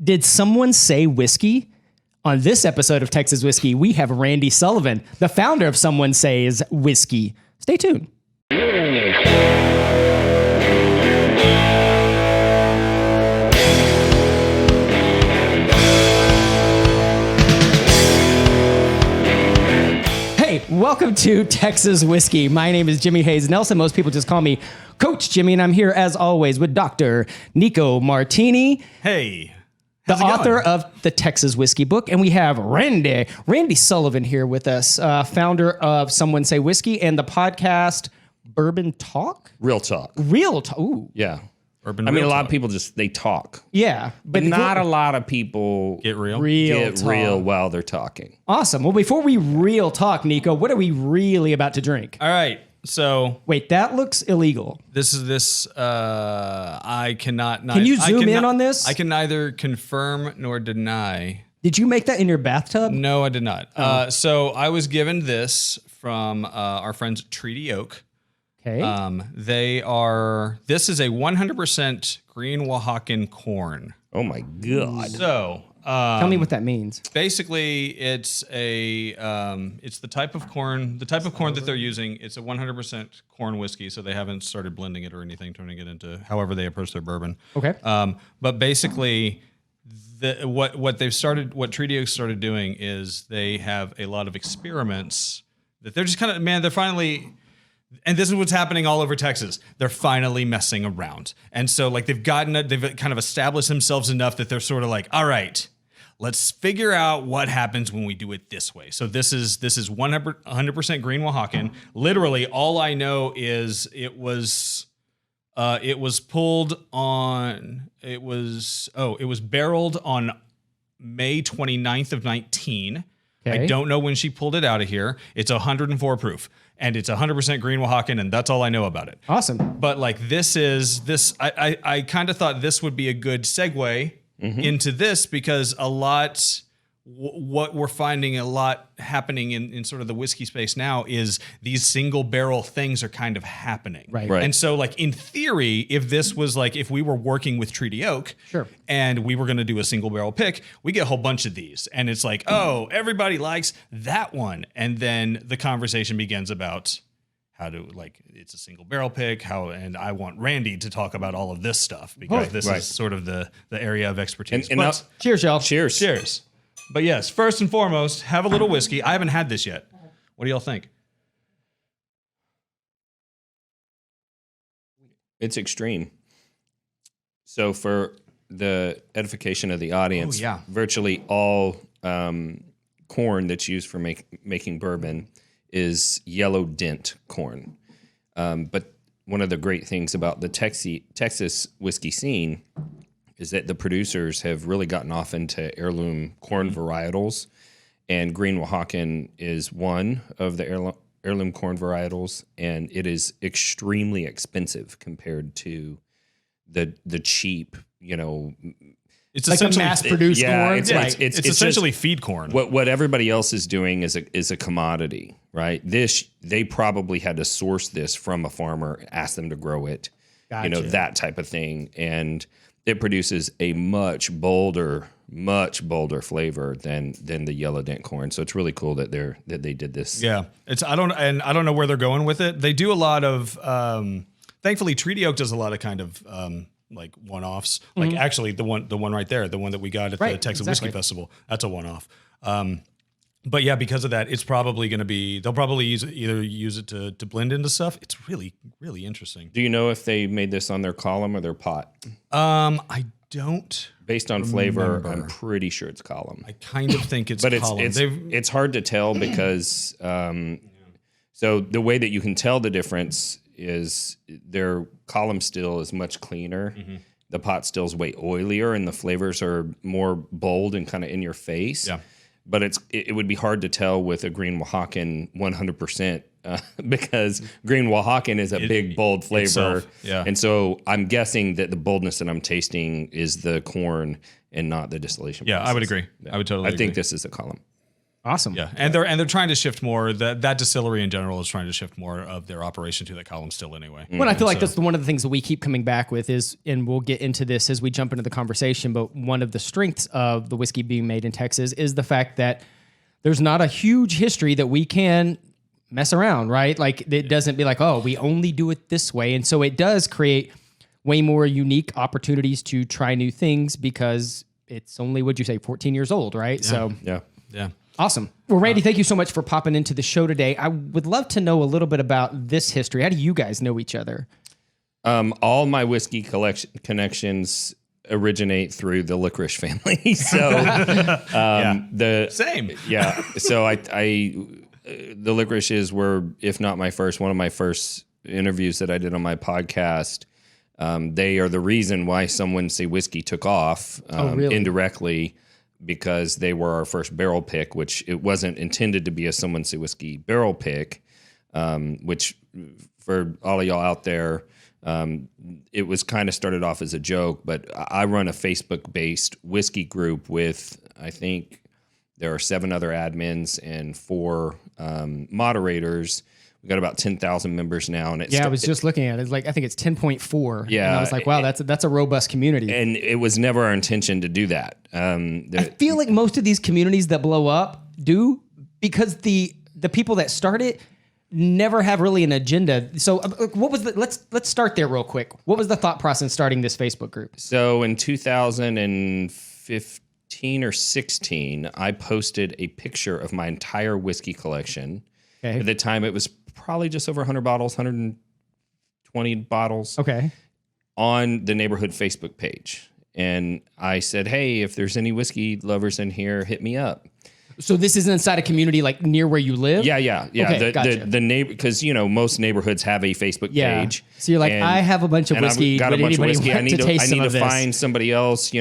Did someone say whiskey? On this episode of Texas Whiskey, we have Randy Sullivan, the founder of Someone Says Whiskey. Stay tuned. Hey, welcome to Texas Whiskey. My name is Jimmy Hayes Nelson. Most people just call me Coach Jimmy, and I'm here as always with Dr. Nico Martini. Hey. The author of the Texas Whiskey book. And we have Randy Sullivan here with us, founder of Someone Say Whiskey and the podcast Bourbon Talk? Real Talk. Real Talk. Ooh. Yeah. Bourbon I mean, Real a lot Talk. of people they talk. Yeah. But not a lot of people Get real. get real while they're talking. Awesome. Well, before we real talk, Nico, what are we really about to drink? All right. So Wait, that looks illegal. I cannot. Can you zoom in on this? I can neither confirm nor deny. Did you make that in your bathtub? No, I did not. So I was given this from our friends at Treaty Oak. Okay. This is a 100% green Oaxacan corn. Oh my God. So Tell me what that means. basically, it's the type of corn that they're using. It's a 100% corn whiskey, so they haven't started blending it or anything, turning it into however they approach their bourbon. Okay. But basically, what Treaty Oak started doing is they have a lot of experiments that they're just they're finally. And this is what's happening all over Texas. They're finally messing around. And so they've kind of established themselves enough that they're sort of like, all right, let's figure out what happens when we do it this way. So this is 100% green Oaxacan. Literally, all I know is it was barreled on May 29th of 19. Okay. I don't know when she pulled it out of here. It's 104 proof, and it's 100% green Oaxacan, and that's all I know about it. Awesome. But I kind of thought this would be a good segue into this, because what we're finding a lot happening in sort of the whiskey space now is these single barrel things are kind of happening. Right. Right. And so in theory, if this was if we were working with Treaty Oak, Sure, and we were going to do a single barrel pick, we get a whole bunch of these, and it's oh, everybody likes that one. And then the conversation begins about how to it's a single barrel pick, and I want Randy to talk about all of this stuff, because this is sort of the area of expertise. And now, cheers, y'all. cheers. Cheers. But yes, first and foremost, have a little whiskey. I haven't had this yet. What do y'all think? It's extreme. So for the edification of the audience, virtually all corn that's used for making bourbon is yellow dent corn. But one of the great things about the Texas whiskey scene is that the producers have really gotten off into heirloom corn varietals, and green Oaxacan is one of the heirloom corn varietals, and it is extremely expensive compared to the cheap, It's Like a essentially mass-produced corn? It's essentially feed corn. What everybody else is doing is a commodity, right? They probably had to source this from a farmer, ask them to grow it, Gotcha. that type of thing, and it produces a much bolder flavor than the yellow dent corn. So it's really cool that they did this. Yeah, I don't know where they're going with it. They do a lot of. Thankfully, Treaty Oak does a lot of kind of one-offs. Actually, the one right there, the one that we got at the Texas Whiskey Festival, that's a one-off. But yeah, because of that, it's probably going to be. They'll probably use it to blend into stuff. It's really, really interesting. Do you know if they made this on their column or their pot? I don't. Based on flavor, I'm pretty sure it's column. I kind of think it's. But column. it's hard to tell because so the way that you can tell the difference is their column still is much cleaner. Mm-hmm. The pot still is way oilier, and the flavors are more bold and kind of in your face. Yeah. But it would be hard to tell with a green Oaxacan 100% because green Oaxacan is a big, bold flavor. Itself, yeah. And so I'm guessing that the boldness that I'm tasting is the corn and not the distillation process. I would agree. I would totally agree. I think this is a column. Awesome. Yeah, and they're trying to shift more. That distillery in general is trying to shift more of their operation to that column still anyway. Well, I feel like that's one of the things that we keep coming back with is, and we'll get into this as we jump into the conversation, but one of the strengths of the whiskey being made in Texas is the fact that there's not a huge history that we can mess around, right? Like it doesn't be like, oh, we only do it this way. And so it does create way more unique opportunities to try new things because it's only, what'd you say, 14 years old, right? Yeah. So yeah. Awesome. Well, Randy, thank you so much for popping into the show today. I would love to know a little bit about this history. How do you guys know each other? All my whiskey connections originate through the licorice family. So the same. Yeah. So the licorices were, if not one of my first interviews that I did on my podcast. They are the reason why Someone Say Whiskey took off really? indirectly, because they were our first barrel pick, which it wasn't intended to be a Someone Say Whiskey barrel pick, which for all of y'all out there, it was kind of started off as a joke, but I run a Facebook-based whiskey group with, I think there are 7 other admins and 4 moderators. We got about 10,000 members now, and I was just looking at it. It's like I think it's 10.4. Yeah, and I was like, wow, that's a robust community. And it was never our intention to do that. I feel like most of these communities that blow up do because the people that start it never have really an agenda. So, what was let's start there real quick. What was the thought process in starting this Facebook group? So in 2015 or 16, I posted a picture of my entire whiskey collection. Okay. At the time, it was probably just over 100 bottles, 120 bottles. Okay. On the neighborhood Facebook page. And I said, hey, if there's any whiskey lovers in here, hit me up. So this is inside a community like near where you live? Yeah. Okay, gotcha. The neighbor, because most neighborhoods have a Facebook page. So you're like, I have a bunch of whiskey. I've got a bunch of whiskey. I need to this? Find somebody else,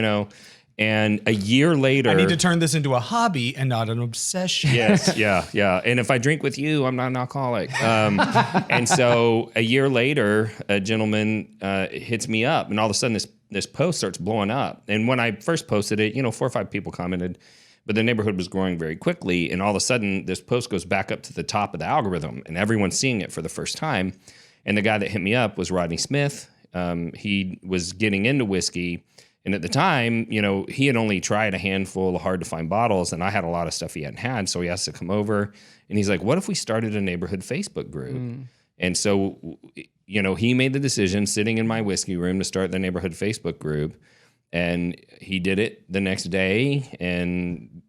And a year later, I need to turn this into a hobby and not an obsession. Yes, yeah. And if I drink with you, I'm not an alcoholic. And so a year later, a gentleman hits me up, and all of a sudden this post starts blowing up. And when I first posted it, 4 or 5 people commented, but the neighborhood was growing very quickly. And all of a sudden, this post goes back up to the top of the algorithm, and everyone's seeing it for the first time. And the guy that hit me up was Rodney Smith. He was getting into whiskey. And at the time, he had only tried a handful of hard-to-find bottles, and I had a lot of stuff he hadn't had, so he asked to come over. And he's like, what if we started a neighborhood Facebook group? And so, he made the decision sitting in my whiskey room to start the neighborhood Facebook group. And he did it the next day, and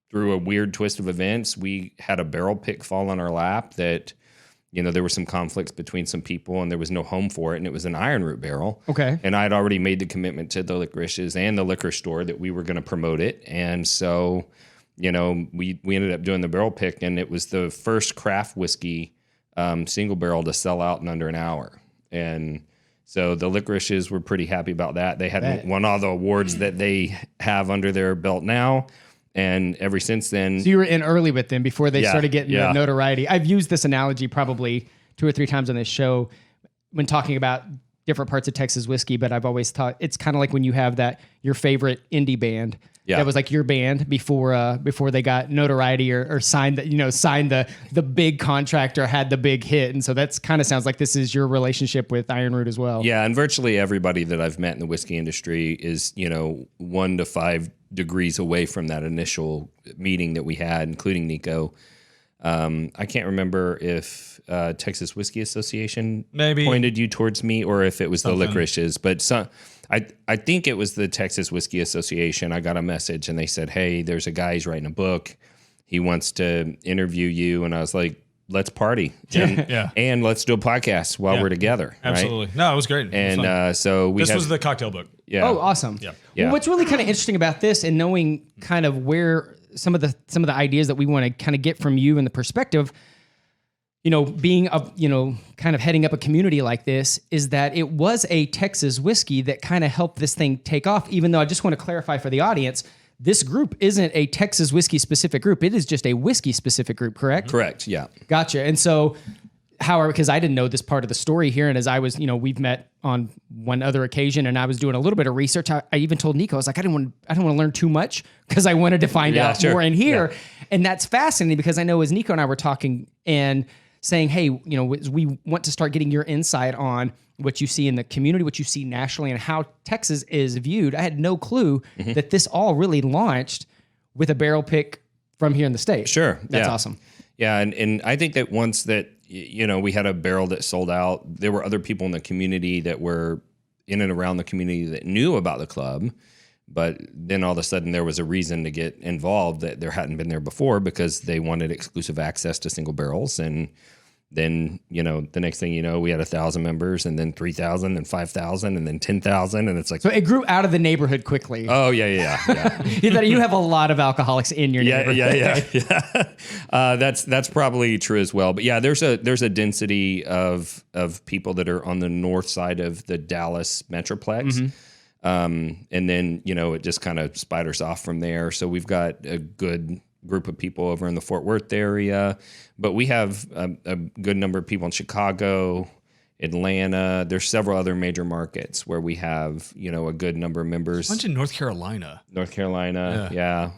through a weird twist of events, we had a barrel pick fall on our lap that... there were some conflicts between some people, and there was no home for it, and it was an iron root barrel. Okay. And I'd already made the commitment to the licorices and the liquor store that we were going to promote it. And so, we ended up doing the barrel pick, and it was the first craft whiskey single barrel to sell out in under an hour. And so the licorices were pretty happy about that. They had won all the awards that they have under their belt now. And ever since then... So you were in early with them before they started getting the notoriety. I've used this analogy probably 2 or 3 times on this show when talking about different parts of Texas whiskey, but I've always thought it's kind of like when you have your favorite indie band. That was like your band before they got notoriety or signed the big contract or had the big hit. And so that's kind of sounds like this is your relationship with Iron Root as well. Yeah, and virtually everybody that I've met in the whiskey industry is, 1 to 5 degrees away from that initial meeting that we had, including Nico. I can't remember if Texas Whiskey Association maybe pointed you towards me or if it was the licorices, but I think it was the Texas Whiskey Association. I got a message and they said, hey, there's a guy who's writing a book. He wants to interview you. And I was like, let's party. And let's do a podcast while we're together. Absolutely. Right? No, it was great. And so this was the cocktail book. Yeah. Oh, awesome. Yeah. Well, what's really kind of interesting about this and knowing kind of where some of the ideas that we want to kind of get from you and the perspective, being kind of heading up a community like this is that it was a Texas whiskey that kind of helped this thing take off, even though I just want to clarify for the audience, this group isn't a Texas whiskey specific group. It is just a whiskey specific group, correct? Correct. Yeah. Gotcha. And so because I didn't know this part of the story here. And as I was, we've met on one other occasion and I was doing a little bit of research. I even told Nico, I was like, I don't want to learn too much because I wanted to find out more in here. Yeah. And that's fascinating because I know as Nico and I were talking and saying, hey, we want to start getting your insight on what you see in the community, what you see nationally, and how Texas is viewed. I had no clue that this all really launched with a barrel pick from here in the state. Sure. That's awesome. Yeah. And I think that once that, we had a barrel that sold out, there were other people in the community that were in and around the community that knew about the club. But then all of a sudden there was a reason to get involved that there hadn't been there before because they wanted exclusive access to single barrels. And then, the next thing you know, we had 1,000 members and then 3,000 and 5,000 and then 10,000. And it's like, so it grew out of the neighborhood quickly. Oh, yeah. You have a lot of alcoholics in your neighborhood. Yeah. That's probably true as well. But yeah, there's a density of people that are on the north side of the Dallas Metroplex. And then, it just kind of spiders off from there. So we've got a good group of people over in the Fort Worth area, but we have a good number of people in Chicago, Atlanta. There's several other major markets where we have, a good number of members. A bunch in North Carolina. Yeah.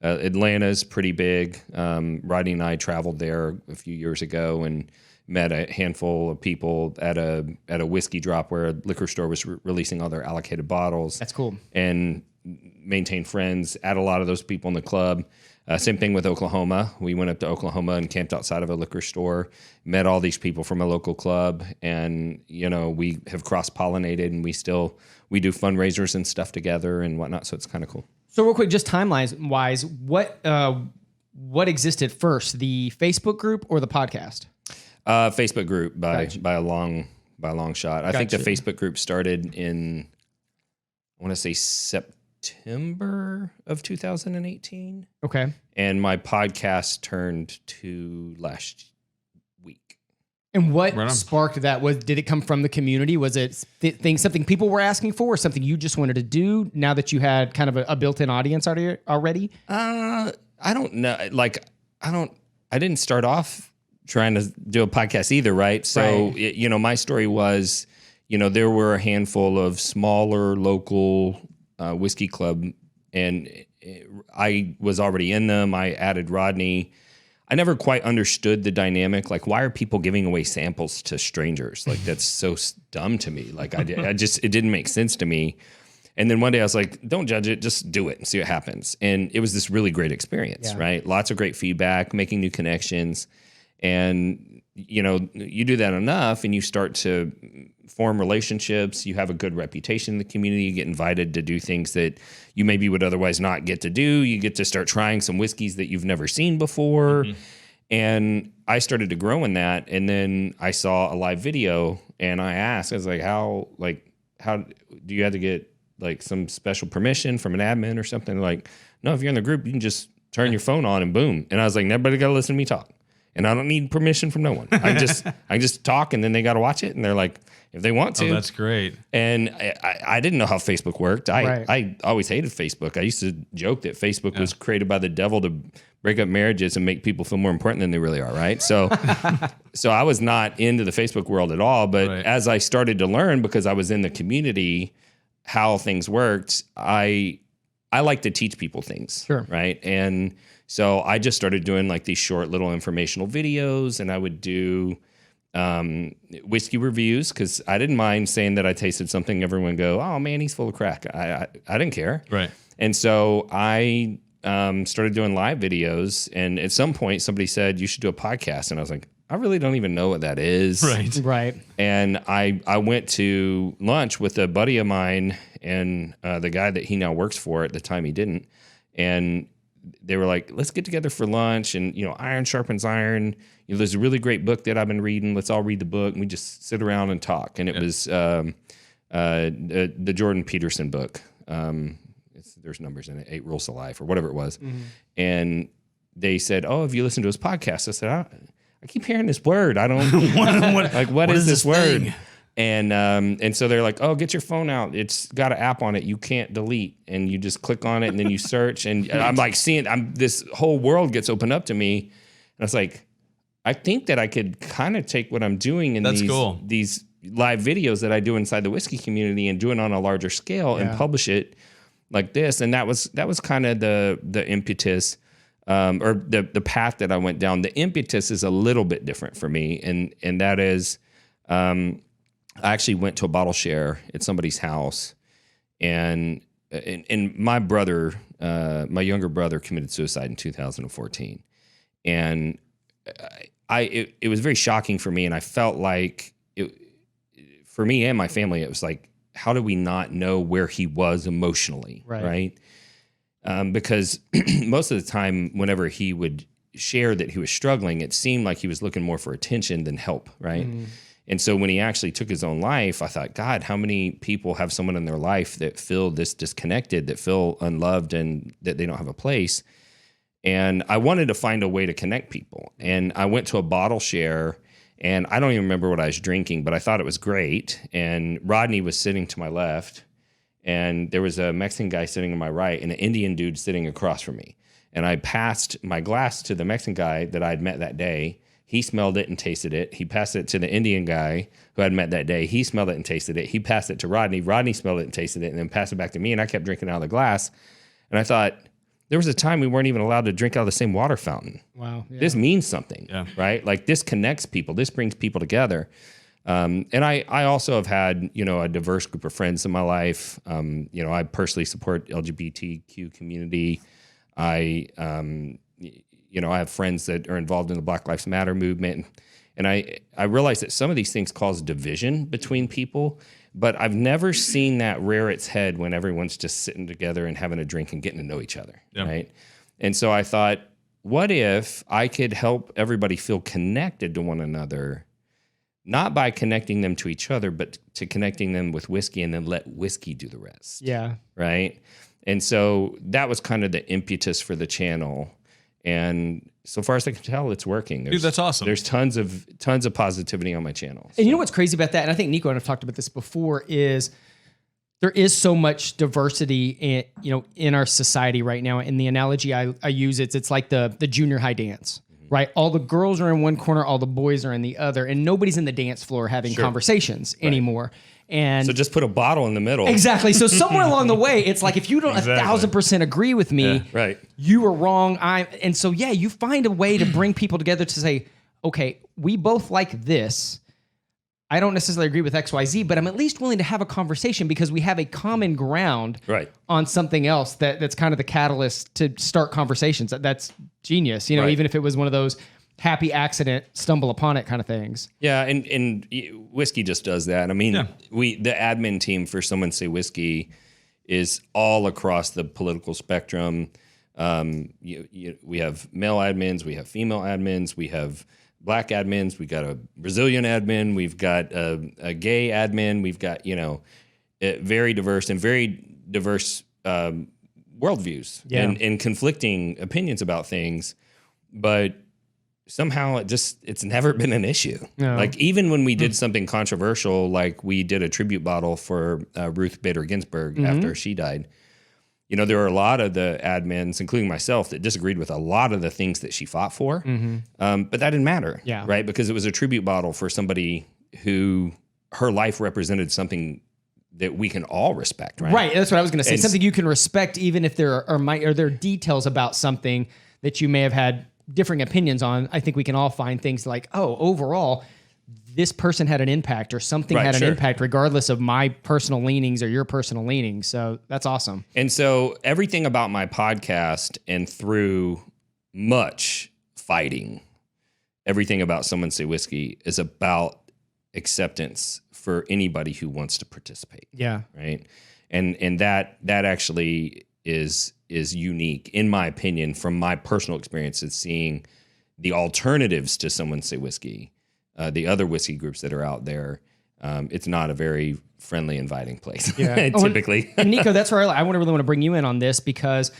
Atlanta's pretty big. Rodney and I traveled there a few years ago and met a handful of people at a whiskey drop where a liquor store was releasing all their allocated bottles. That's cool. And maintain friends, add a lot of those people in the club. Same thing with Oklahoma. We went up to Oklahoma and camped outside of a liquor store, met all these people from a local club, and we have cross-pollinated, and we do fundraisers and stuff together and whatnot. So it's kind of cool. So real quick, just timeline-wise, what existed first, the Facebook group or the podcast? Facebook group by a long shot. I think the Facebook group started in, I want to say September of 2018. Okay. And my podcast turned to last week. And what sparked that? Did it come from the community? Was it something people were asking for, or something you just wanted to do now that you had kind of a built-in audience already? I don't know. I didn't start off trying to do a podcast either, right? So, my story was, there were a handful of smaller local whiskey club, and I was already in them. I added Rodney. I never quite understood the dynamic. Like, why are people giving away samples to strangers? Like, that's so dumb to me. Like, it didn't make sense to me. And then one day I was like, don't judge it, just do it and see what happens. And it was this really great experience, right? Lots of great feedback, making new connections. And, you do that enough and you start to form relationships. You have a good reputation in the community. You get invited to do things that you maybe would otherwise not get to do. You get to start trying some whiskeys that you've never seen before. Mm-hmm. And I started to grow in that. And then I saw a live video and I asked, I was like, how do you have to get like some special permission from an admin or something? Like, no, if you're in the group, you can just turn your phone on and boom. And I was like, everybody got to listen to me talk. And I don't need permission from no one. I just talk, and then they got to watch it. And they're like, if they want to. Oh, that's great. And I didn't know how Facebook worked. I always hated Facebook. I used to joke that Facebook was created by the devil to break up marriages and make people feel more important than they really are, right? So so I was not into the Facebook world at all. But as I started to learn, because I was in the community, how things worked, I like to teach people things, right? And so I just started doing like these short little informational videos, and I would do whiskey reviews because I didn't mind saying that I tasted something. Everyone would go, oh man, he's full of crack. I didn't care. Right. And so I started doing live videos, and at some point somebody said, you should do a podcast. And I was like, I really don't even know what that is. Right. And I went to lunch with a buddy of mine and the guy that he now works for. At the time he didn't. And they were like, let's get together for lunch, and iron sharpens iron. There's a really great book that I've been reading. Let's all read the book, and we just sit around and talk. And it was the Jordan Peterson book. There's numbers in it, 8 Rules of Life or whatever it was. Mm-hmm. And they said, oh, have you listened to his podcast? I said, I keep hearing this word. I don't what is this word? Thing? And so they're like, oh, get your phone out. It's got an app on it you can't delete, and you just click on it and then you search. And I'm like this whole world gets opened up to me. And I was like, I think that I could kind of take what I'm doing in That's these live videos that I do inside the whiskey community and do it on a larger scale and publish it like this. And that was kind of the impetus, or the path that I went down. The impetus is a little bit different for me. And that is, I actually went to a bottle share at somebody's house, and my brother, my younger brother, committed suicide in 2014. And it was very shocking for me. And I felt like for me and my family, it was like, how do we not know where he was emotionally? Right. Because most of the time, whenever he would share that he was struggling, it seemed like he was looking more for attention than help. Right. And so when he actually took his own life, I thought, God, how many people have someone in their life that feel this disconnected, that feel unloved, and that they don't have a place? And I wanted to find a way to connect people. And I went to a bottle share, and I don't even remember what I was drinking, but I thought it was great. And Rodney was sitting to my left, and there was a Mexican guy sitting to my right and an Indian dude sitting across from me. And I passed my glass to the Mexican guy that I'd met that day. He smelled it and tasted it. He passed it to the Indian guy who I'd met that day. He smelled it and tasted it. He passed it to Rodney. Rodney smelled it and tasted it, and then passed it back to me, and I kept drinking out of the glass. And I thought, there was a time we weren't even allowed to drink out of the same water fountain. Wow. Yeah. This means something, right? Like, this connects people. This brings people together. And I also have had, a diverse group of friends in my life. I personally support LGBTQ community. I have friends that are involved in the Black Lives Matter movement. And I realize that some of these things cause division between people, but I've never seen that rear its head when everyone's just sitting together and having a drink and getting to know each other, right? And so I thought, what if I could help everybody feel connected to one another, not by connecting them to each other, but to connecting them with whiskey, and then let whiskey do the rest. Yeah. Right? And so that was kind of the impetus for the channel. And so far as I can tell, it's working. Dude, that's awesome. There's tons of positivity on my channel. And you know what's crazy about that, and I think Nico and I've talked about this before, is there is so much diversity in our society right now. And the analogy I use, it's like the junior high dance, right? All the girls are in one corner, all the boys are in the other, and nobody's in the dance floor having conversations anymore. And so just put a bottle in the middle. Exactly. So somewhere along the way, it's like, if you don't 1,000% agree with me, you were wrong. And so you find a way to bring people together to say, okay, we both like this. I don't necessarily agree with XYZ, but I'm at least willing to have a conversation because we have a common ground on something else that's kind of the catalyst to start conversations. That's genius. Even if it was one of those happy accident, stumble upon it kind of things. Yeah, and whiskey just does that. I mean, the admin team for Someone Say Whiskey is all across the political spectrum. We have male admins, we have female admins, we have Black admins, we got a Brazilian admin, we've got a gay admin, we've got very diverse worldviews and conflicting opinions about things, but somehow it's never been an issue. No. Like, even when we did something controversial, like we did a tribute bottle for Ruth Bader Ginsburg after she died, there were a lot of the admins, including myself, that disagreed with a lot of the things that she fought for. But that didn't matter, right? Because it was a tribute bottle for somebody who her life represented something that we can all respect, right? Right, that's what I was going to say. Something you can respect, even if there are details about something that you may have had differing opinions on. I think we can all find things like, overall, this person had an impact, or something had an impact, regardless of my personal leanings or your personal leanings. So that's awesome. And so everything about my podcast, and through much fighting, everything about Someone Say Whiskey is about acceptance for anybody who wants to participate. Yeah. Right. And that actually is unique, in my opinion, from my personal experiences, seeing the alternatives to Someone Say Whiskey, the other whiskey groups that are out there. It's not a very friendly, inviting place, typically. And Nico, that's where I really want to bring you in on this, because,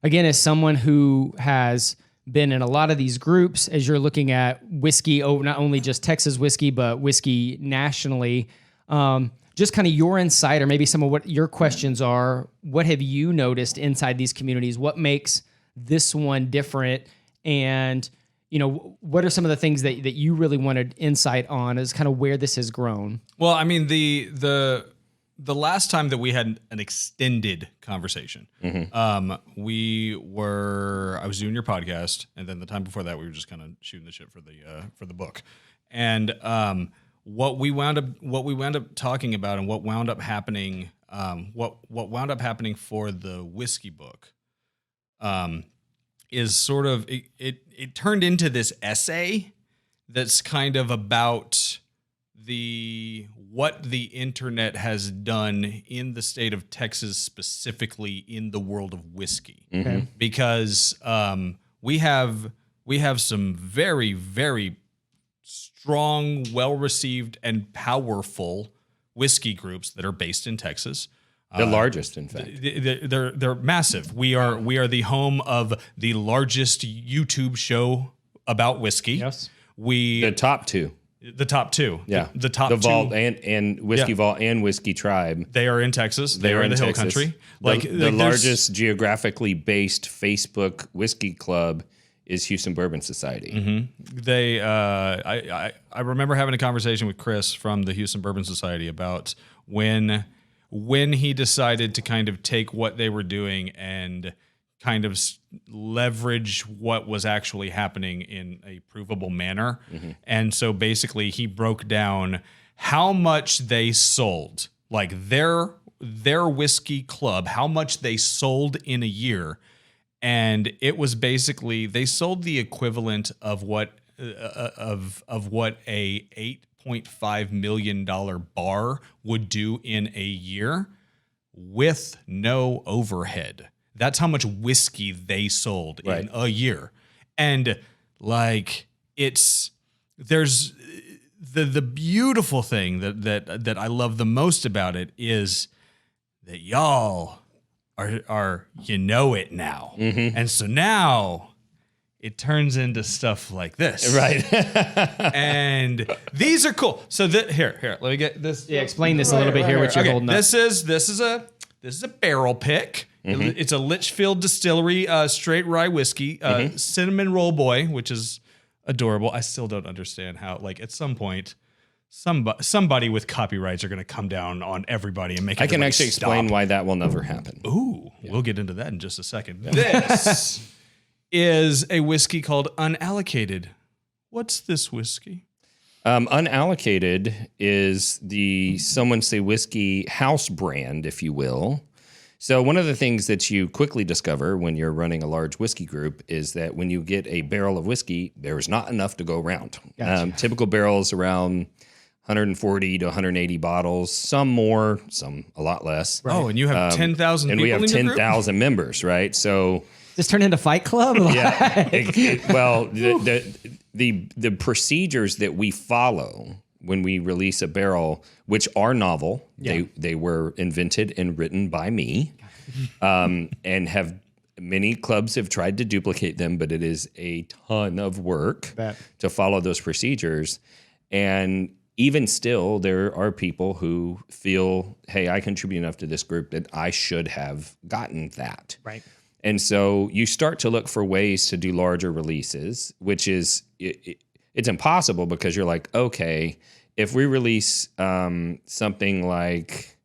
again, as someone who has been in a lot of these groups, as you're looking at whiskey, not only just Texas whiskey, but whiskey nationally, just kind of your insight, or maybe some of what your questions are. What have you noticed inside these communities? What makes this one different? And what are some of the things that you really wanted insight on as kind of where this has grown? Well, I mean, the last time that we had an extended conversation, I was doing your podcast, and then the time before that, we were just kind of shooting the shit for the book. And what we wound up talking about, and what wound up happening, what wound up happening for the whiskey book, is sort of it turned into this essay that's kind of about what the internet has done in the state of Texas, specifically in the world of whiskey. Okay. Because we have some very, very strong, well-received, and powerful whiskey groups that are based in Texas. The largest, in fact. They're massive. We are the home of the largest YouTube show about whiskey. Yes. The top two. The top two. Yeah. The top the two. Vault and Whiskey Vault and Whiskey Tribe. They are in Texas. They are in the Hill Texas. Country. The largest geographically based Facebook whiskey club is Houston Bourbon Society. Mm-hmm. They, I remember having a conversation with Chris from the Houston Bourbon Society about when he decided to kind of take what they were doing and kind of leverage what was actually happening in a provable manner. Mm-hmm. And so basically he broke down how much they sold, like their whiskey club, how much they sold in a year. And it was basically, they sold the equivalent of what what a $8.5 million bar would do in a year with no overhead. That's how much whiskey they sold in a year. And like, there's the beautiful thing that I love the most about it is that y'all are it now. Mm-hmm. And so now it turns into stuff like this. Right. And these are cool. So here, let me get this. Yeah, explain this a little bit here, what you're holding up. This is a barrel pick. Mm-hmm. It's a Litchfield Distillery straight rye whiskey, Cinnamon Roll Boy, which is adorable. I still don't understand how, like, at some point, somebody with copyrights are going to come down on everybody and make. I can actually explain why that will never happen. Ooh, we'll get into that in just a second. This is a whiskey called Unallocated. What's this whiskey? Unallocated is the Someone Say Whiskey house brand, if you will. So one of the things that you quickly discover when you're running a large whiskey group is that when you get a barrel of whiskey, there's not enough to go around. Gotcha. Typical barrels around 140 to 180 bottles, some more, some a lot less. Right. Oh, and you have 10,000 people in your group? And we have 10,000 members, right? So this turned into Fight Club? Yeah. The procedures that we follow when we release a barrel, which are novel, they were invented and written by me, and many clubs have tried to duplicate them, but it is a ton of work to follow those procedures. And even still, there are people who feel, hey, I contribute enough to this group that I should have gotten that. Right. And so you start to look for ways to do larger releases, which is it's impossible because you're like, okay, if we release something like,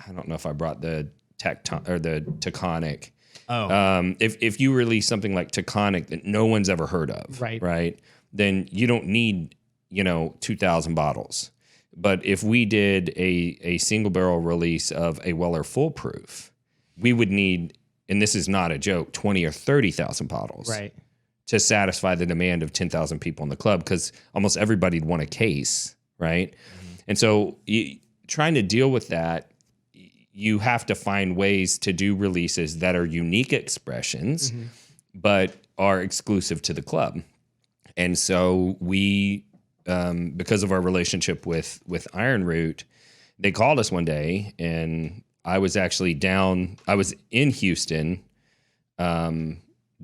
I don't know if I brought the Taconic. Oh. If you release something like Taconic that no one's ever heard of, right? Then you don't need 2,000 bottles. But if we did a single barrel release of a Weller Full Proof, we would need, and this is not a joke, 20 or 30,000 bottles. Right. To satisfy the demand of 10,000 people in the club, because almost everybody'd want a case, right? Mm-hmm. And so trying to deal with that, you have to find ways to do releases that are unique expressions, but are exclusive to the club. And so we, because of our relationship with Iron Root, they called us one day, and I was in Houston,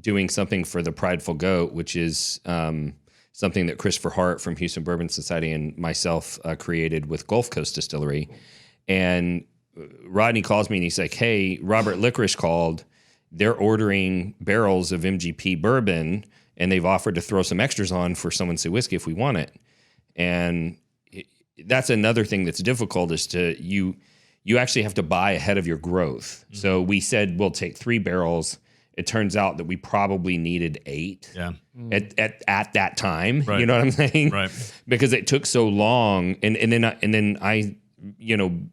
doing something for the Prideful Goat, which is something that Christopher Hart from Houston Bourbon Society and myself created with Gulf Coast Distillery. And Rodney calls me and he's like, hey, Robert Licorice called. They're ordering barrels of MGP bourbon and they've offered to throw some extras on for Someone Say Whiskey if we want it. And that's another thing that's difficult is you actually have to buy ahead of your growth. Mm-hmm. So we said we'll take 3 barrels. It turns out that we probably needed 8 at that time. Right. You know what I'm saying? Right. Because it took so long. And then I,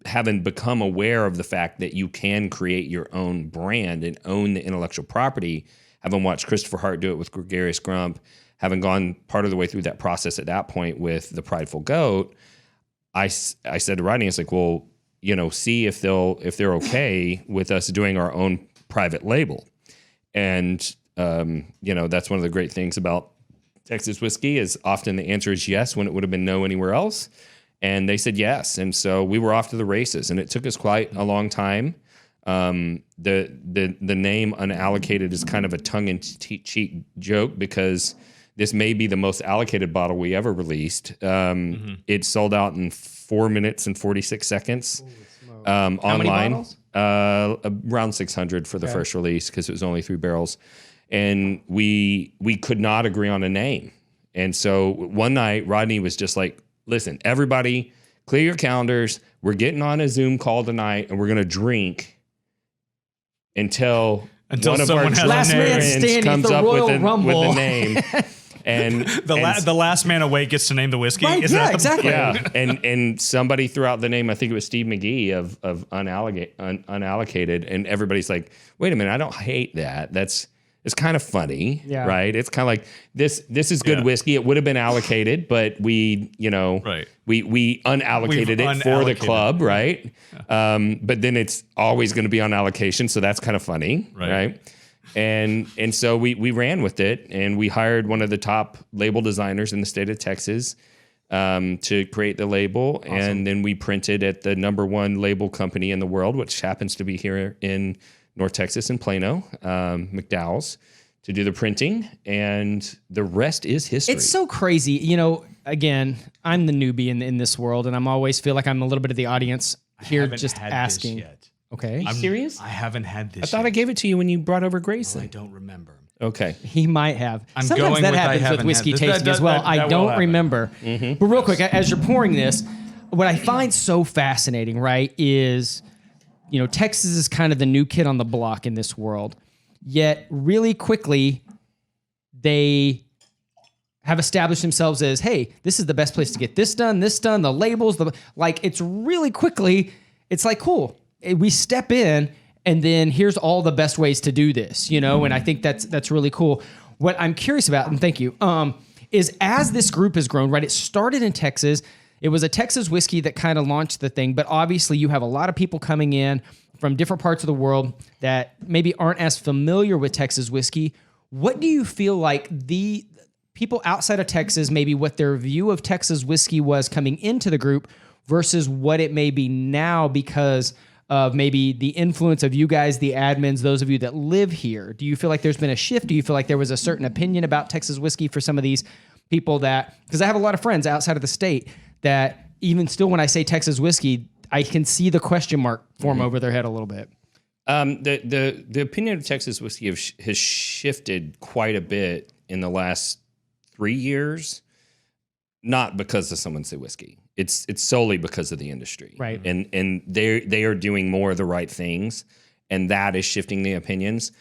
having become aware of the fact that you can create your own brand and own the intellectual property, having watched Christopher Hart do it with Gregarious Grump, having gone part of the way through that process at that point with the Prideful Goat, I said to Rodney, it's like, well, see if they're okay with us doing our own private label. And, that's one of the great things about Texas whiskey is often the answer is yes when it would have been no anywhere else. And they said yes. And so we were off to the races, and it took us quite a long time. The name Unallocated is kind of a tongue-in-cheek joke because this may be the most allocated bottle we ever released. It sold out in 4 minutes and 46 seconds online. How many bottles? Around 600 for the first release because it was only 3 barrels. And we could not agree on a name. And so one night, Rodney was just like, listen, everybody, clear your calendars. We're getting on a Zoom call tonight, and we're going to drink until one of our last man standing comes the up Royal with Rumble. a name. And the last man awake gets to name the whiskey. Right, exactly. Yeah, and somebody threw out the name. I think it was Steve McGee of Unallocated, and everybody's like, "Wait a minute, I don't hate that. It's kind of funny, right? It's kind of like this is good whiskey. It would have been allocated, but we unallocated it for the club, right? But then it's always going to be on allocation, so that's kind of funny, right? And so we ran with it, and we hired one of the top label designers in the state of Texas to create the label. Awesome. And then we printed at the #1 label company in the world, which happens to be here in North Texas in Plano, McDowell's, to do the printing. And the rest is history. It's so crazy. Again, I'm the newbie in this world, and I'm always feel like I'm a little bit of the audience here just asking. This yet. Okay. Are you serious? I haven't had this I thought I gave it to you when you brought over Grayson. I don't remember. Okay. He might have. I'm Sometimes going that with happens with whiskey tasting as well. I don't remember. Mm-hmm. But real quick, as you're pouring this, what I find so fascinating, right, is, Texas is kind of the new kid on the block in this world. Yet really quickly, they have established themselves as, hey, this is the best place to get this done, the labels, it's really quickly, it's like, cool. We step in, and then here's all the best ways to do this, and I think that's really cool. What I'm curious about, and thank you, is as this group has grown, right, it started in Texas. It was a Texas whiskey that kind of launched the thing, but obviously you have a lot of people coming in from different parts of the world that maybe aren't as familiar with Texas whiskey. What do you feel like the people outside of Texas, maybe what their view of Texas whiskey was coming into the group versus what it may be now because of maybe the influence of you guys, the admins, those of you that live here? Do you feel like there's been a shift? Do you feel like there was a certain opinion about Texas whiskey for some of these people because I have a lot of friends outside of the state that even still when I say Texas whiskey, I can see the question mark form over their head a little bit. The opinion of Texas whiskey has shifted quite a bit in the last 3 years, not because of Someone Say Whiskey. It's solely because of the industry, right? And they are doing more of the right things, and that is shifting the opinions.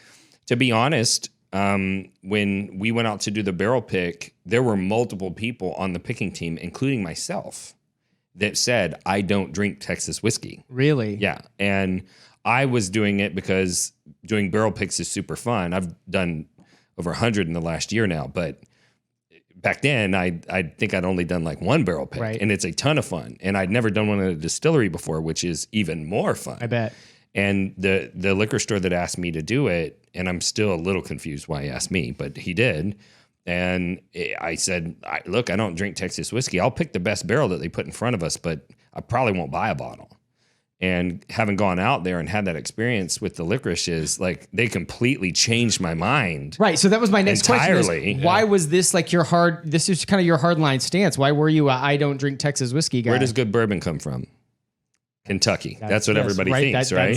To be honest, when we went out to do the barrel pick, there were multiple people on the picking team, including myself, that said, I don't drink Texas whiskey. Really? Yeah. And I was doing it because doing barrel picks is super fun. I've done over 100 in the last year now, but back then I think I'd only done like 1 barrel pick, right. And it's a ton of fun. And I'd never done one at a distillery before, which is even more fun. I bet. And the liquor store that asked me to do it, and I'm still a little confused why he asked me, but he did. And I said, look, I don't drink Texas whiskey. I'll pick the best barrel that they put in front of us, but I probably won't buy a bottle. And having gone out there and had that experience with the licorice is like, they completely changed my mind. Right. So that was my next entirely. question. Why was this like this is kind of your hardline stance? Why were you I don't drink Texas whiskey guy? Where does good bourbon come from? Kentucky. That's what everybody thinks, right?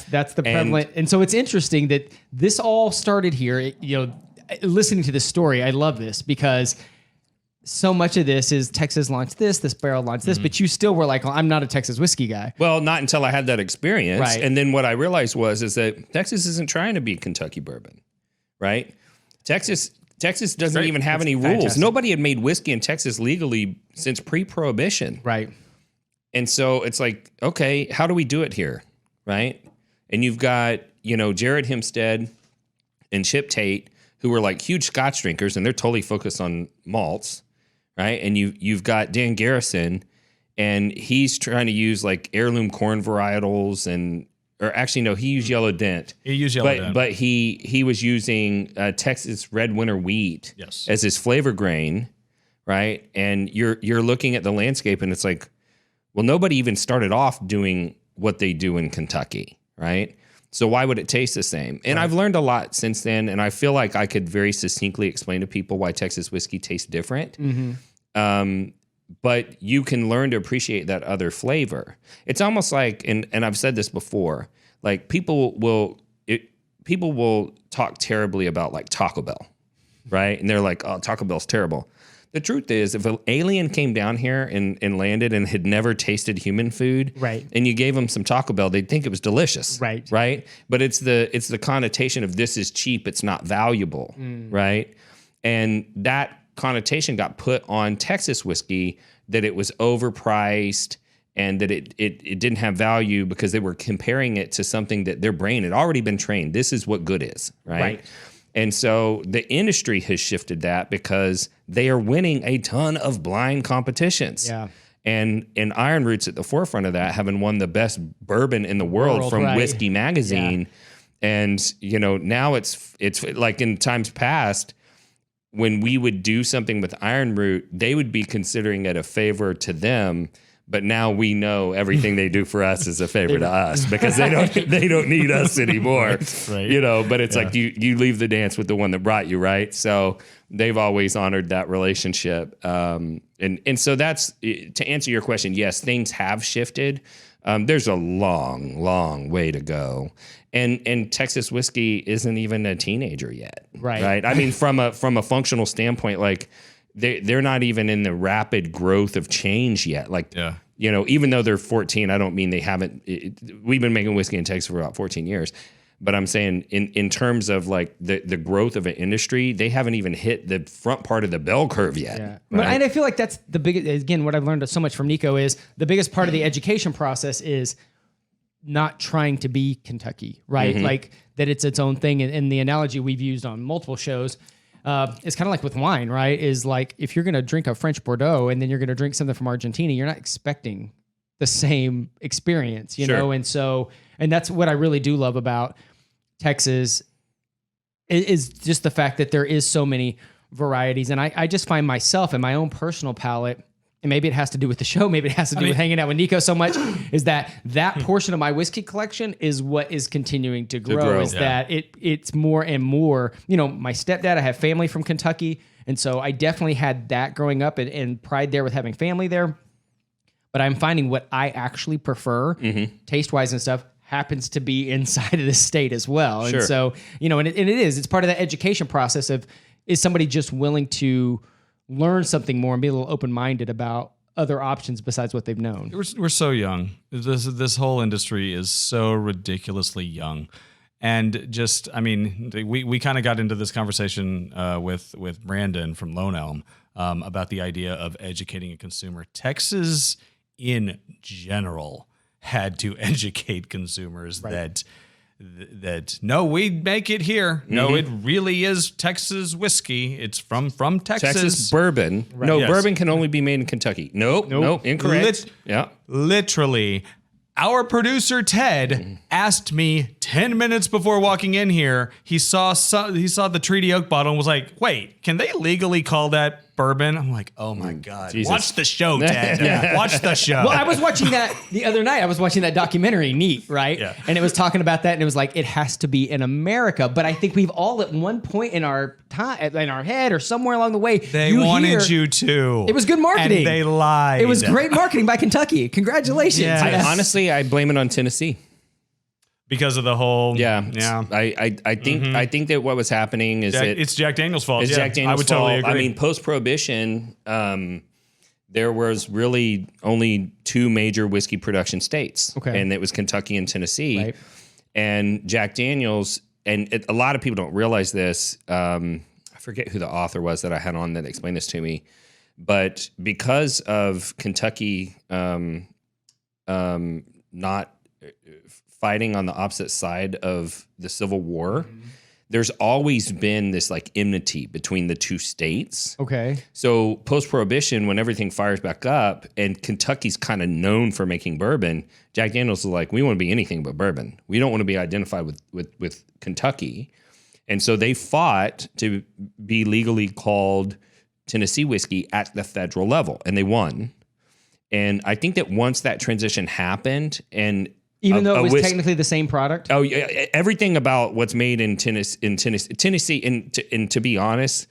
That's the prevalent. And so it's interesting that this all started here. listening to this story, I love this because so much of this is Texas launched this barrel launched this, but you still were like, well, I'm not a Texas whiskey guy. Well, not until I had that experience. Right. And then what I realized is that Texas isn't trying to be Kentucky bourbon, right? Texas doesn't even have any rules. Fantastic. Nobody had made whiskey in Texas legally since pre-Prohibition. Right. And so it's like, okay, how do we do it here, right? And you've got, Jared Hempstead and Chip Tate, who were like huge Scotch drinkers, and they're totally focused on malts. Right. And you've got Dan Garrison, and he's trying to use like heirloom corn varietals he used Yellow Dent. He used Yellow Dent. But he was using Texas Red Winter Wheat as his flavor grain. Right. And you're looking at the landscape, and it's like, well, nobody even started off doing what they do in Kentucky. Right. So why would it taste the same? And I've learned a lot since then, and I feel like I could very succinctly explain to people why Texas whiskey tastes different. But you can learn to appreciate that other flavor. It's almost like, and I've said this before, like people will talk terribly about like Taco Bell, right? And they're like, oh, Taco Bell's terrible. The truth is, if an alien came down here and landed and had never tasted human food, right, and you gave them some Taco Bell, they'd think it was delicious, right? But it's the connotation of this is cheap, it's not valuable, right? And that connotation got put on Texas whiskey, that it was overpriced and that it didn't have value because they were comparing it to something that their brain had already been trained. This is what good is, right? And so the industry has shifted that because they are winning a ton of blind competitions. Yeah. And Iron Root's at the forefront of that, having won the best bourbon in the world from Whiskey Magazine. Yeah. And, now it's like in times past, when we would do something with Iron Root, they would be considering it a favor to them. But now we know everything they do for us is a favor to us because they don't need us anymore. Right. But it's like you leave the dance with the one that brought you, right? So they've always honored that relationship. And so that's, to answer your question, yes, things have shifted. There's a long, long way to go. And Texas whiskey isn't even a teenager yet. Right. I mean, from a functional standpoint, like they're not even in the rapid growth of change yet. Like, even though they're 14, I don't mean they haven't. We've been making whiskey in Texas for about 14 years. But I'm saying in terms of like the growth of an industry, they haven't even hit the front part of the bell curve yet. Yeah. Right? And I feel like that's the biggest, again, what I've learned so much from Nico is the biggest part of the education process is not trying to be Kentucky, right? Like that it's its own thing. And the analogy we've used on multiple shows, it's kind of like with wine, right? Is like if you're going to drink a French Bordeaux and then you're going to drink something from Argentina, you're not expecting the same experience, you know? And so, and that's what I really do love about Texas is just the fact that there is so many varieties. And I just find myself in my own personal palate, and maybe it has to do with the show, maybe it has to do with hanging out with Nico so much, is that portion of my whiskey collection is what is continuing to grow. Is that it's more and more, my stepdad, I have family from Kentucky. And so I definitely had that growing up and pride there with having family there. But I'm finding what I actually prefer, taste-wise and stuff, happens to be inside of the state as well. And so, and it's part of that education process of, is somebody just willing to learn something more and be a little open-minded about other options besides what they've known? We're so young. This whole industry is so ridiculously young. And just, I mean, we kind of got into this conversation with Brandon from Lone Elm about the idea of educating a consumer. Texas in general had to educate consumers that no, we make it here. No, it really is Texas whiskey. It's from Texas. Texas bourbon. Right. No, bourbon can only be made in Kentucky. Nope, incorrect. Literally, our producer Ted asked me 10 minutes before walking in here. He saw the Treaty Oak bottle and was like, "Wait, can they legally call that bourbon?" I'm like, "Oh my God. Jesus. Watch the show, Ted. Watch the show." Well, I was watching that the other night. I was watching that documentary, Neat, right? Yeah. And it was talking about that, and it was like, it has to be in America. But I think we've all at one point in our time, in our head or somewhere along the way, they wanted you to. It was good marketing. And they lied. It was great marketing by Kentucky. Congratulations. Yes. Honestly, I blame it on Tennessee. because of the whole I think that what was happening is it's Jack Daniel's fault. It's Jack Daniel's I would fault. totally agree. I mean, post-Prohibition, there was really only 2 major whiskey production states, and it was Kentucky and Tennessee. Right. And Jack Daniel's, and a lot of people don't realize this. I forget who the author was that I had on that explained this to me, but because of Kentucky not fighting on the opposite side of the Civil War, there's always been this like enmity between the 2 states. Okay. So post-Prohibition, when everything fires back up and Kentucky's kind of known for making bourbon, Jack Daniel's is like, we want to be anything but bourbon. We don't want to be identified with Kentucky. And so they fought to be legally called Tennessee whiskey at the federal level, and they won. And I think that once that transition happened, and even though it was technically the same product? Oh, yeah, everything about what's made in Tennessee, and to be honest,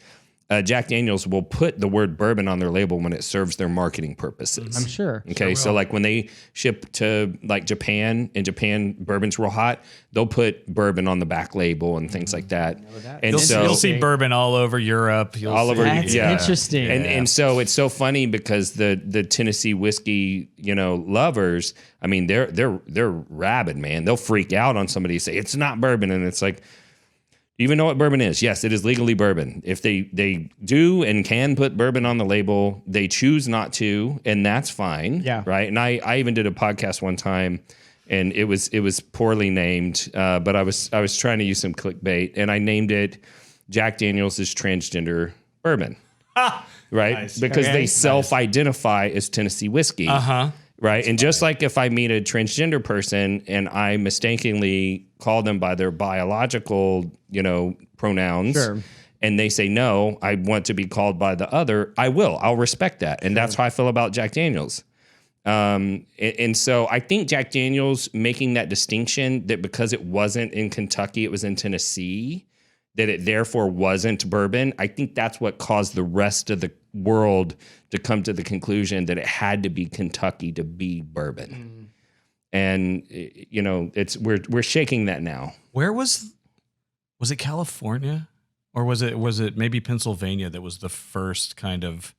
Jack Daniel's will put the word bourbon on their label when it serves their marketing purposes. I'm sure. Okay, so like when they ship to like Japan, in Japan, bourbon's real hot, they'll put bourbon on the back label and things like that. And you'll see bourbon all over Europe. That's interesting. And so it's so funny because the Tennessee whiskey, lovers, I mean, they're rabid, man. They'll freak out on somebody who say it's not bourbon, and it's like, do you even know what bourbon is? Yes, it is legally bourbon. If they do and can put bourbon on the label, they choose not to, and that's fine. Yeah. Right. And I even did a podcast one time, and it was poorly named, but I was trying to use some clickbait, and I named it Jack Daniel's is transgender bourbon. Right? Nice. Because they self-identify as Tennessee whiskey. Right. And just like if I meet a transgender person and I mistakenly call them by their biological, pronouns, and they say, no, I want to be called by the other, I'll respect that. And that's how I feel about Jack Daniel's. And so I think Jack Daniel's making that distinction that because it wasn't in Kentucky, it was in Tennessee, that it therefore wasn't bourbon. I think that's what caused the rest of the world to come to the conclusion that it had to be Kentucky to be bourbon. And we're shaking that now. Where was it California, or was it maybe Pennsylvania that was the first kind of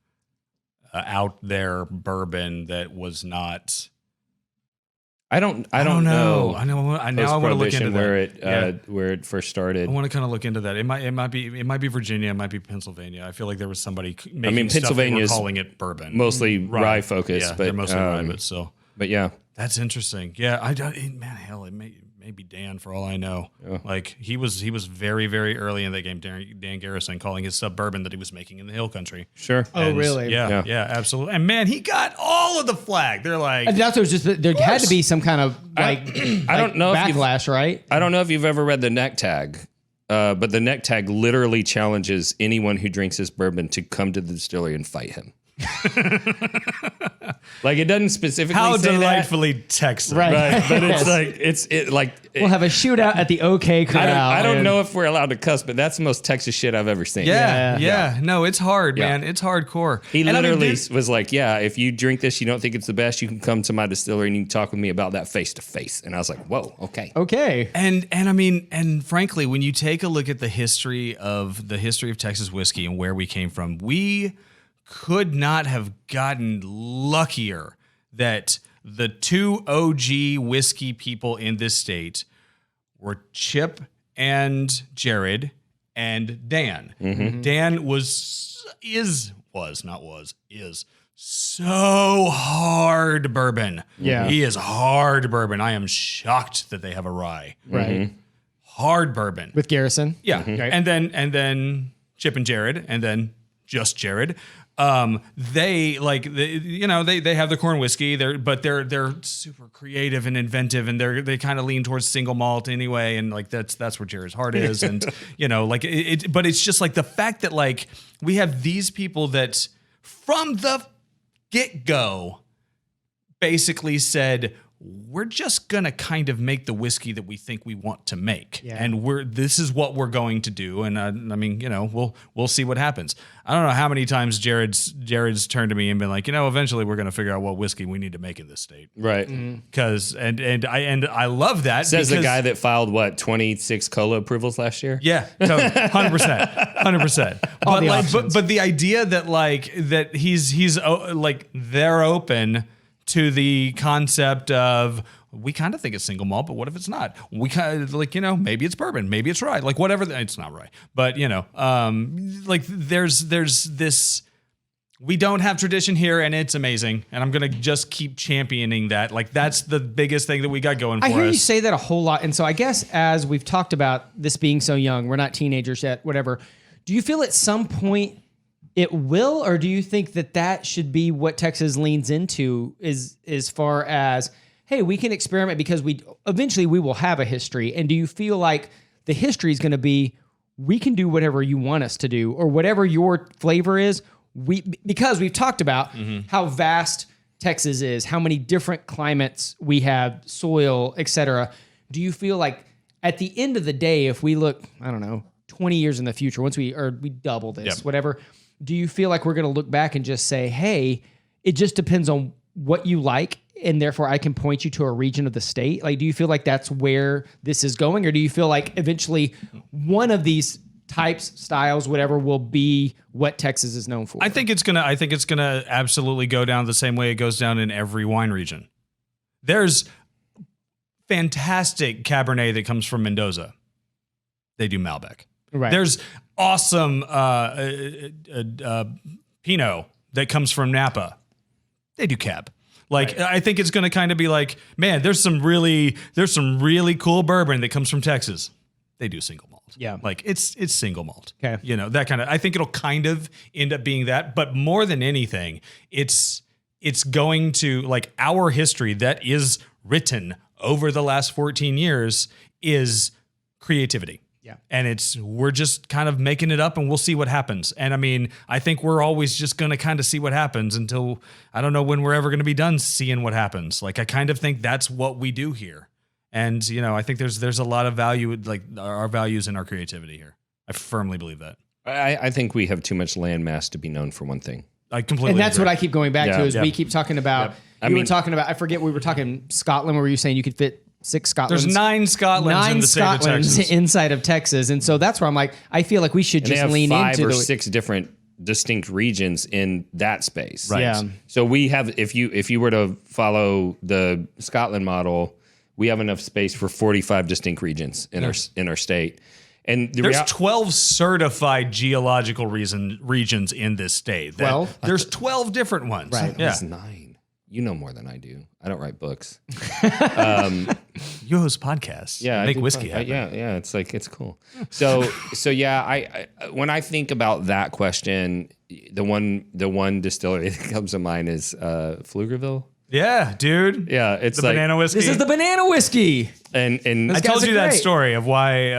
out there bourbon that was not? I don't know. I want to look into that. Where it first started. I want to kind of look into that. It might be Virginia. It might be Pennsylvania. I feel like there was somebody making Pennsylvania calling it bourbon, mostly rye focused. Yeah, but they're mostly rye. But yeah, that's interesting. Yeah, it may be Dan for all I know. Yeah. Like he was very, very early in that game. Dan Garrison calling his sub-bourbon that he was making in the Hill Country. Sure. Oh, really? Yeah, absolutely. And man, he got all of the flag. They're like, and that's what was just there had to be some kind of I don't know backlash, right? I don't know if you've ever read the neck tag, but the neck tag literally challenges anyone who drinks this bourbon to come to the distillery and fight him. Like it doesn't specifically how say delightfully Texan, right? But it's like we'll have a shootout at the OK Corral. I don't know if we're allowed to cuss, but that's the most Texas shit I've ever seen. Yeah. No, it's hard, man. It's hardcore. He literally was like, "Yeah, if you drink this, you don't think it's the best, you can come to my distillery and you can talk with me about that face to face." And I was like, "Whoa, okay." And frankly, when you take a look at the history of Texas whiskey and where we came from, we could not have gotten luckier that the 2 OG whiskey people in this state were Chip and Jared and Dan. Mm-hmm. Dan is so hard bourbon. Yeah. He is hard bourbon. I am shocked that they have a rye. Right. Mm-hmm. Hard bourbon. With Garrison. Yeah. Mm-hmm. And then Chip and Jared, and then just Jared. They have the corn whiskey. They're super creative and inventive, and they kind of lean towards single malt anyway. And like that's where Jared's heart is, and but it's just like the fact that like we have these people that from the get-go basically said, we're just going to kind of make the whiskey that we think we want to make. Yeah. And this is what we're going to do. And I mean, we'll see what happens. I don't know how many times Jared's turned to me and been like, eventually we're going to figure out what whiskey we need to make in this state. Right. Cause, and I love that. Says the guy that filed 26 cola approvals last year. Yeah, 100%. But the idea that that he's like, they're open to the concept of, we kind of think it's single malt, but what if it's not? We kind of maybe it's bourbon, maybe it's rye, like whatever. It's not rye, but there's this, we don't have tradition here and it's amazing. And I'm going to just keep championing that. Like that's the biggest thing that we got going for us. I hear you say that a whole lot. And so I guess as we've talked about this being so young, we're not teenagers yet, whatever. Do you feel at some point it will, or do you think that should be what Texas leans into is as far as, hey, we can experiment because eventually we will have a history. And do you feel like the history is going to be, we can do whatever you want us to do or whatever your flavor is? Because we've talked about how vast Texas is, how many different climates we have, soil, etc. Do you feel like at the end of the day, if we look, I don't know, 20 years in the future, once we double this, whatever, do you feel like we're going to look back and just say, hey, it just depends on what you like, and therefore I can point you to a region of the state? Like, do you feel like that's where this is going, or do you feel like eventually one of these types, styles, whatever, will be what Texas is known for? I think it's gonna absolutely go down the same way it goes down in every wine region. There's fantastic Cabernet that comes from Mendoza. They do Malbec. Right. There's awesome Pinot that comes from Napa. They do Cab. Like, I think it's going to kind of be like, man, there's some really cool bourbon that comes from Texas. They do single malt. Yeah. Like it's single malt. Okay. That kind of, I think it'll kind of end up being that, but more than anything, it's going to, like, our history that is written over the last 14 years is creativity. Yeah. And we're just kind of making it up and we'll see what happens. And I mean, I think we're always just going to kind of see what happens until, I don't know when we're ever going to be done seeing what happens. Like, I kind of think that's what we do here. And, I think there's a lot of value, like our values and our creativity here. I firmly believe that. I think we have too much landmass to be known for one thing. I completely And that's agree. what I keep going back to is we keep talking about, we were talking about, I forget, we were talking Scotland, where you were saying you could fit 6 Scotlands. There's 9 Scotlands in the state of Texas. Inside of Texas. And so that's where I'm like, I feel like we should just lean into 5 or 6 different distinct regions in that space. Right. Yeah. So we have, if you were to follow the Scotland model, we have enough space for 45 distinct regions in our state. And there's 12 certified geological regions in this state. 12? There's 12 different ones. Right. There's 9. You know more than I do. I don't write books. You host podcasts. Yeah, make whiskey happen. Yeah. It's like, it's cool. So yeah. I when I think about that question, the one distillery that comes to mind is Pflugerville. Yeah, dude. Yeah, it's the like banana whiskey. This is the banana whiskey. And I told guys you are that great. story of why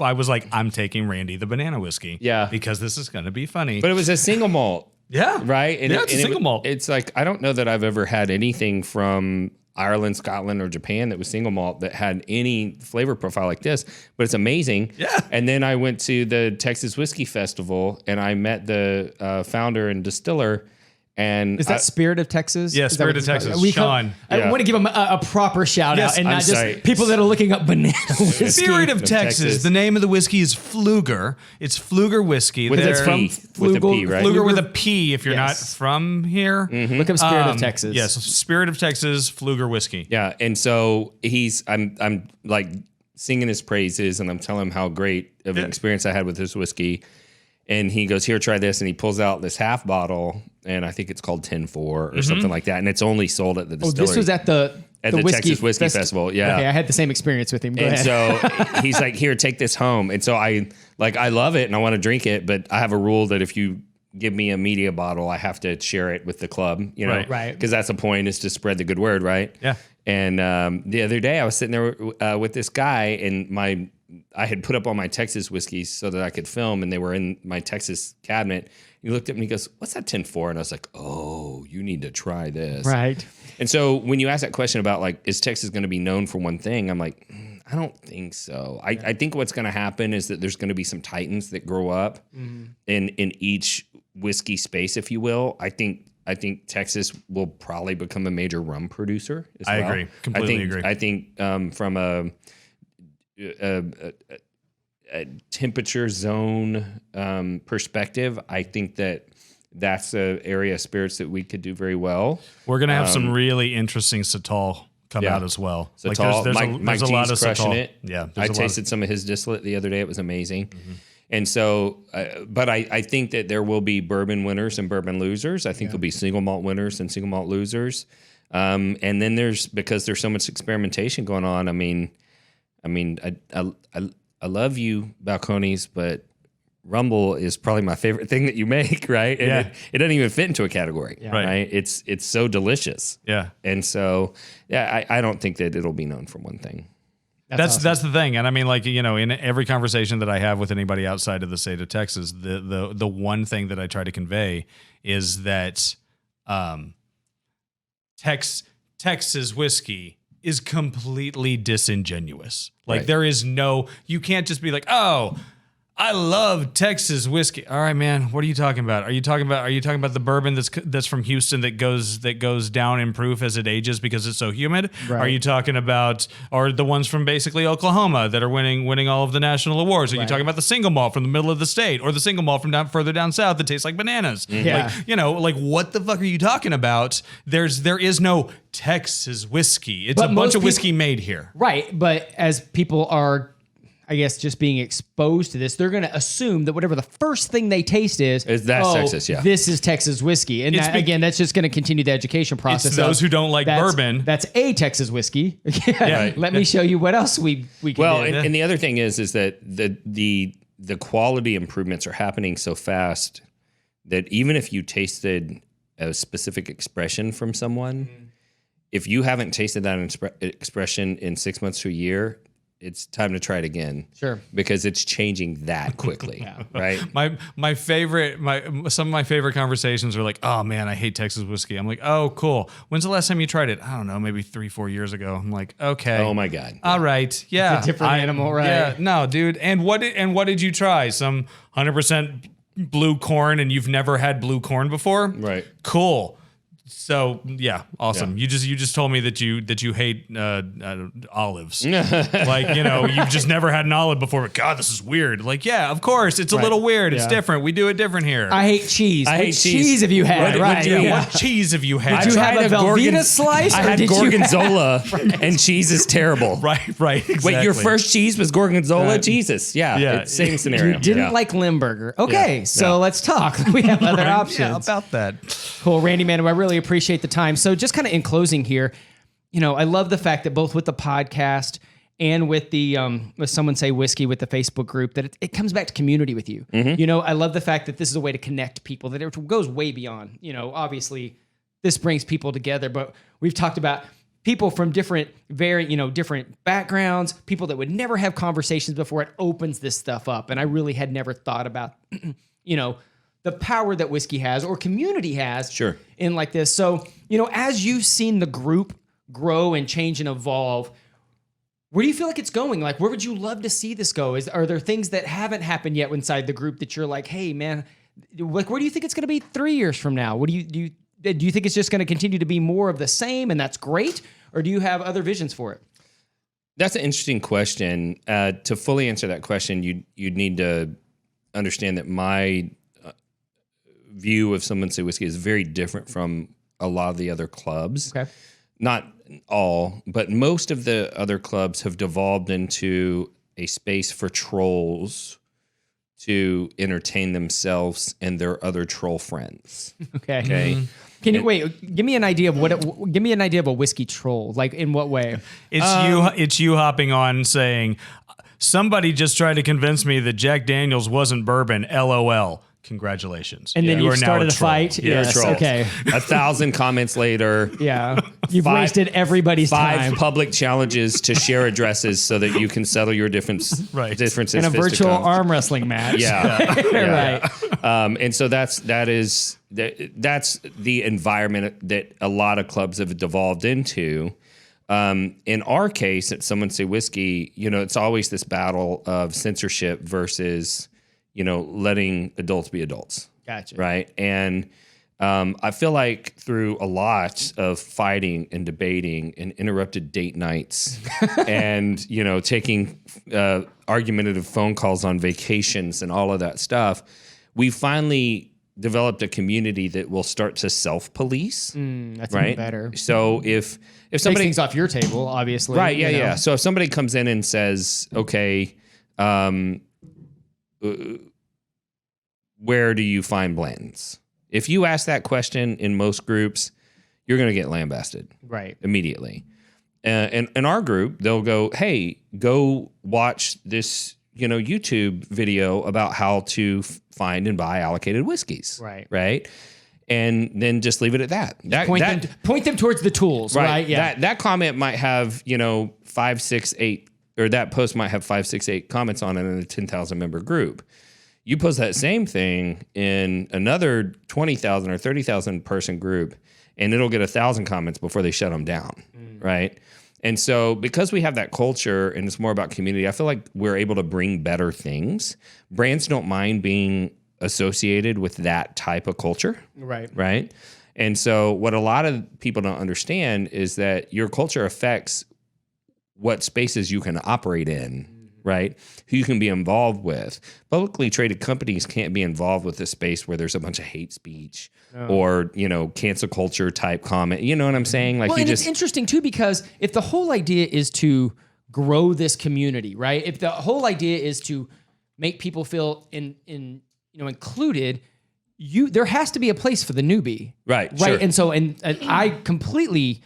I was like, I'm taking Randy the banana whiskey. Yeah. because this is going to be funny. but it was a single malt. Yeah. Right? And it's a single malt. It's like, I don't know that I've ever had anything from Ireland, Scotland, or Japan that was single malt that had any flavor profile like this, but it's amazing. Yeah. And then I went to the Texas Whiskey Festival and I met the founder and distiller. And Is that Spirit of Texas? Yeah, Is that Spirit what of it's Texas. called? Sean. I Yeah. want to give him a proper shout Yes, out and I'm not just sorry. people that are looking up banana whiskey. Spirit of Texas. Texas. The name of the whiskey is Pfluger. It's Pfluger whiskey. with They're- a P, with a P, right? Pfluger with a P if you're Yes. not from here. Look up Spirit of Texas. Yes, Spirit of Texas, Pfluger whiskey. Yeah, and so I'm like singing his praises, and I'm telling him how great of an experience I had with this whiskey. And he goes, here, try this. And he pulls out this half bottle, and I think it's called 10-4 or something like that. And it's only sold at the distillery. This was at the Texas Whiskey Festival. Yeah. Okay, I had the same experience with him. Go And ahead. so he's like, here, take this home. And so I love it and I want to drink it, but I have a rule that if you give me a media bottle, I have to share it with the club, Right. Because that's the point, is to spread the good word, right? Yeah. And the other day I was sitting there with this guy, and I had put up all my Texas whiskeys so that I could film, and they were in my Texas cabinet. He looked at me and he goes, what's that 10-4? And I was like, oh, you need to try this. Right. And so when you ask that question about like, is Texas going to be known for one thing? I'm like, I don't think so. I think what's going to happen is that there's going to be some titans that grow up in each whiskey space, if you will. I think Texas will probably become a major rum producer as well. Agree. Completely agree. I think from a temperature zone perspective, I think that's an area of spirits that we could do very well. We're going to have some really interesting Sotol come out as well. Sotol, there's a lot of crushing Sotol. it. Yeah, I tasted some of his distillate the other day. It was amazing. And so, but I think that there will be bourbon winners and bourbon losers. I think there'll be single malt winners and single malt losers. And then because there's so much experimentation going on. I mean, I love you, Balcones, but Rumble is probably my favorite thing that you make, right? And it doesn't even fit into a category, right? It's so delicious. Yeah. And so, I don't think that it'll be known for one thing. That's the thing. And I mean, like, in every conversation that I have with anybody outside of the state of Texas, the one thing that I try to convey is that Texas whiskey is completely disingenuous. Like there is you can't just be like, oh, I love Texas whiskey. All right, man. What are you talking about? Are you talking about the bourbon that's from Houston that goes down in proof as it ages because it's so humid? Right. Are you talking about the ones from basically Oklahoma that are winning all of the national awards? Are you talking about the single malt from the middle of the state or the single malt from further down south that tastes like bananas? Yeah. Like what the fuck are you talking about? There is no Texas whiskey. It's a bunch of whiskey made here. Right, but as people are, I guess, just being exposed to this, they're going to assume that whatever the first thing they taste is Texas, this is Texas whiskey. And that's just going to continue the education process. It's those who don't like bourbon. That's a Texas whiskey. Let me show you what else we can do. Well, and the other thing is that the quality improvements are happening so fast that even if you tasted a specific expression from someone, if you haven't tasted that expression in 6 months to a year, it's time to try it again. Sure. Because it's changing that quickly, right? Some of my favorite conversations are like, oh man, I hate Texas whiskey. I'm like, oh, cool. When's the last time you tried it? I don't know, maybe 3-4 years ago. I'm like, okay. Oh my God. All right. Yeah. It's a different animal, right? Yeah. No, dude. And what did you try? Some 100% blue corn and you've never had blue corn before? Right. Cool. So yeah, awesome. Yeah. You just told me that you hate olives. Like, you've just never had an olive before. But God, this is weird. Like, yeah, of course, it's a little weird. It's different. We do it different here. I hate cheese. What cheese have you had? What cheese have you had? Did you have a Velveeta slice? I had Gorgonzola, and cheese is terrible. Right. Exactly. Wait, your first cheese was Gorgonzola? Jesus. Yeah. It's same scenario. You didn't like Limburger. Okay, so let's talk. We have other options. Yeah, about that. Cool, Randy, man. I really appreciate the time. So just kind of in closing here, I love the fact that both with the podcast and with the with Someone Say Whiskey with the Facebook group, that it comes back to community with you. I love the fact that this is a way to connect people, that it goes way beyond, obviously this brings people together, but we've talked about people from different backgrounds, people that would never have conversations before. It opens this stuff up. And I really had never thought about, the power that whiskey has or community has in like this. So, as you've seen the group grow and change and evolve, where do you feel like it's going? Like, where would you love to see this go? Are there things that haven't happened yet inside the group that you're like, hey, man, like, where do you think it's going to be 3 years from now? What do you think it's just going to continue to be more of the same and that's great? Or do you have other visions for it? That's an interesting question. To fully answer that question, you'd need to understand that my view of Someone Say Whiskey is very different from a lot of the other clubs. Okay. Not all, but most of the other clubs have devolved into a space for trolls to entertain themselves and their other troll friends. Okay. Mm-hmm. Can you give me an idea of give me an idea of a whiskey troll. Like, in what way? It's you hopping on saying, somebody just tried to convince me that Jack Daniel's wasn't bourbon, LOL. congratulations. And then You you are now started a troll. fight. You're a Yes. troll. Okay. 1,000 comments later. Yeah. You've Five- wasted everybody's 5 time. public challenges to share addresses so that you can settle your differences. Right. Differences. In a virtual fisticuffs. arm wrestling match. Yeah. Right. And so that's the environment that a lot of clubs have devolved into. In our case, at Someone Say Whiskey, it's always this battle of censorship versus, letting adults be adults. Gotcha. Right. And I feel like through a lot of fighting and debating and interrupted date nights and, taking argumentative phone calls on vacations and all of that stuff, we finally developed a community that will start to self-police. That's right? even better. So if Takes somebody things off your table, obviously. right, yeah. So if somebody comes in and says, okay, where do you find Blanton's? If you ask that question in most groups, you're going to get lambasted Right. immediately. And in our group, they'll go, hey, go watch this, YouTube video about how to find and buy allocated whiskeys. Right. Right. And then just leave it at that. Point them towards the tools, right? Yeah. That comment might have, 5, 6, 8, or that post might have 5, 6, 8 comments on it in a 10,000 member group. You post that same thing in another 20,000 or 30,000 person group, and it'll get 1,000 comments before they shut them down, right? And so because we have that culture and it's more about community, I feel like we're able to bring better things. Brands don't mind being associated with that type of culture, right? And so what a lot of people don't understand is that your culture affects what spaces you can operate in, right? Who you can be involved with. Publicly traded companies can't be involved with a space where there's a bunch of hate speech or, cancel culture type comment. You know what I'm saying? Like, it's interesting too, because if the whole idea is to grow this community, right? If the whole idea is to make people feel included, there has to be a place for the newbie. Right. Right. Sure. And so, and I completely,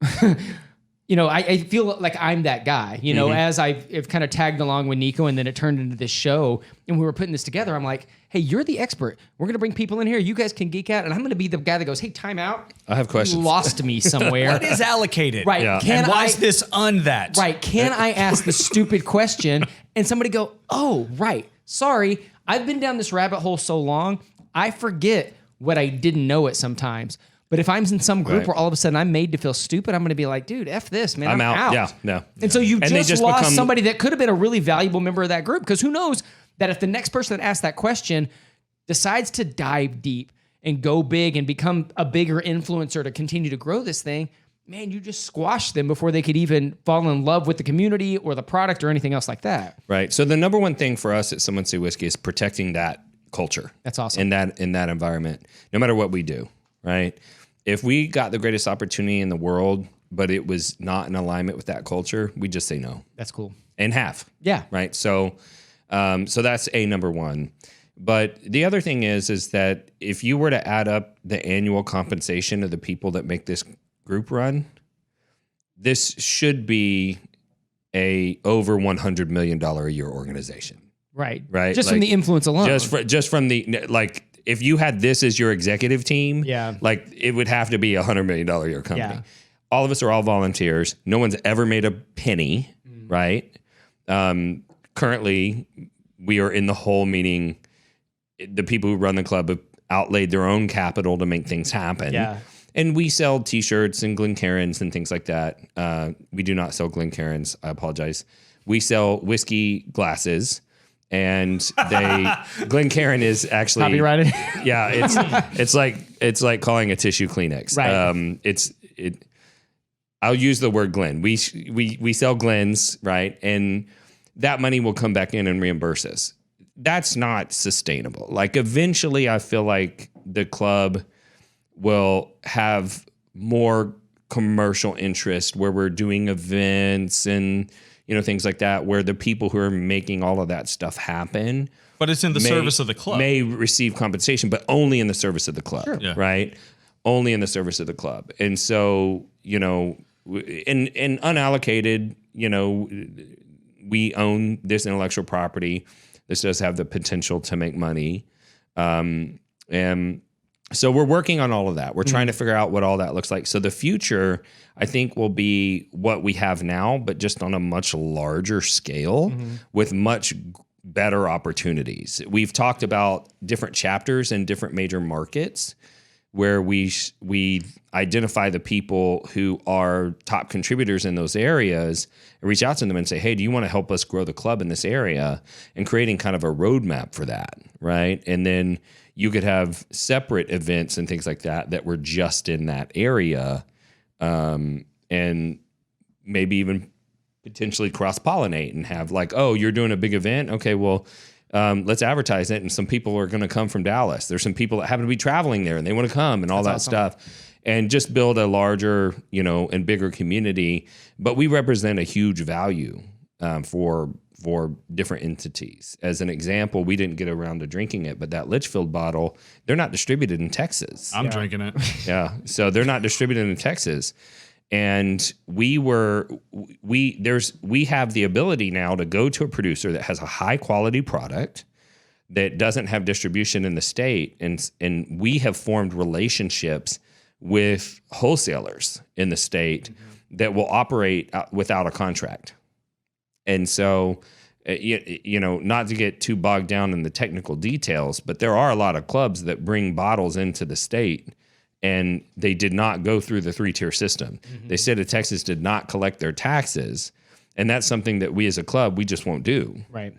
I feel like I'm that guy, as I've kind of tagged along with Nico, and then it turned into this show and we were putting this together. I'm like, hey, you're the expert. We're going to bring people in here. You guys can geek out. And I'm going to be the guy that goes, hey, time out. I have questions. You lost me somewhere. What is allocated? Right. Yeah. And why is this that? Right. Can I ask the stupid question and somebody go, oh, right. Sorry. I've been down this rabbit hole so long, I forget what I didn't know it sometimes. But if I'm in some group where all of a sudden I'm made to feel stupid, I'm going to be like, dude, F this, man. I'm out. Yeah, no. And so you've And just lost somebody that could have been a really valuable member of that group. Because who knows that if the next person that asked that question decides to dive deep and go big and become a bigger influencer to continue to grow this thing, man, you just squash them before they could even fall in love with the community or the product or anything else like that. Right. So the number one thing for us at Someone Say Whiskey is protecting that culture. That's awesome. In that environment, no matter what we do, right? If we got the greatest opportunity in the world, but it was not in alignment with that culture, we just say no. That's cool. And have. Yeah. Right. So that's number one. But the other thing is that if you were to add up the annual compensation of the people that make this group run, this should be a over $100 million a year organization. Right. Right. Just from the influence alone. Just from the, like, if you had this as your executive team, like, it would have to be $100 million a year company. Yeah. All of us are all volunteers. No one's ever made a penny, right? Currently, we are in the hole, meaning the people who run the club have outlaid their own capital to make things happen. Yeah. And we sell T-shirts and Glencairns and things like that. We do not sell Glencairns. I apologize. We sell whiskey glasses. And Glencairn is actually copyrighted. Yeah, it's like calling a tissue Kleenex. Right. I'll use the word Glen. We sell Glens, right? And that money will come back in and reimburse us. That's not sustainable. Like, eventually, I feel like the club will have more commercial interest where we're doing events and things like that, where the people who are making all of that stuff happen. But it's in the service of the club. May receive compensation, but only in the service of the club, right? Only in the service of the club. And so, in Unallocated, we own this intellectual property. This does have the potential to make money. And so we're working on all of that. We're trying to figure out what all that looks like. So the future, I think, will be what we have now, but just on a much larger scale with much better opportunities. We've talked about different chapters in different major markets where we identify the people who are top contributors in those areas and reach out to them and say, hey, do you want to help us grow the club in this area? And creating kind of a roadmap for that, right? And then you could have separate events and things like that were just in that area, and maybe even potentially cross-pollinate and have like, oh, you're doing a big event? Okay, well, let's advertise it, and some people are going to come from Dallas. There's some people that happen to be traveling there, and they want to come, and all that stuff, and just build a larger, and bigger community. But we represent a huge value for different entities. As an example, we didn't get around to drinking it, but that Litchfield bottle, they're not distributed in Texas. I'm drinking it. Yeah, so they're not distributed in Texas. And we have the ability now to go to a producer that has a high quality product that doesn't have distribution in the state, and we have formed relationships with wholesalers in the state that will operate without a contract. And so, not to get too bogged down in the technical details, but there are a lot of clubs that bring bottles into the state, and they did not go through the 3-tier system. The state of Texas did not collect their taxes, and that's something that we as a club, we just won't do. Right.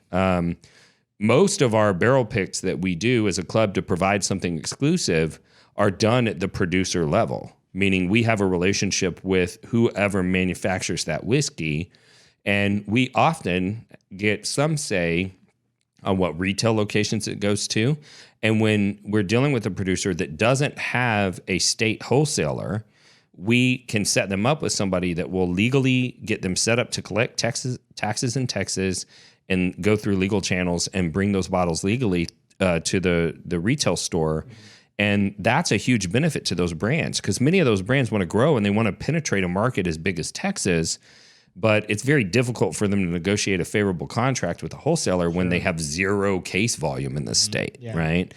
Most of our barrel picks that we do as a club to provide something exclusive are done at the producer level, meaning we have a relationship with whoever manufactures that whiskey, and we often get some say on what retail locations it goes to. And when we're dealing with a producer that doesn't have a state wholesaler, we can set them up with somebody that will legally get them set up to collect taxes in Texas and go through legal channels and bring those bottles legally to the retail store. And that's a huge benefit to those brands, because many of those brands want to grow and they want to penetrate a market as big as Texas. But it's very difficult for them to negotiate a favorable contract with a wholesaler when they have zero case volume in the state, right?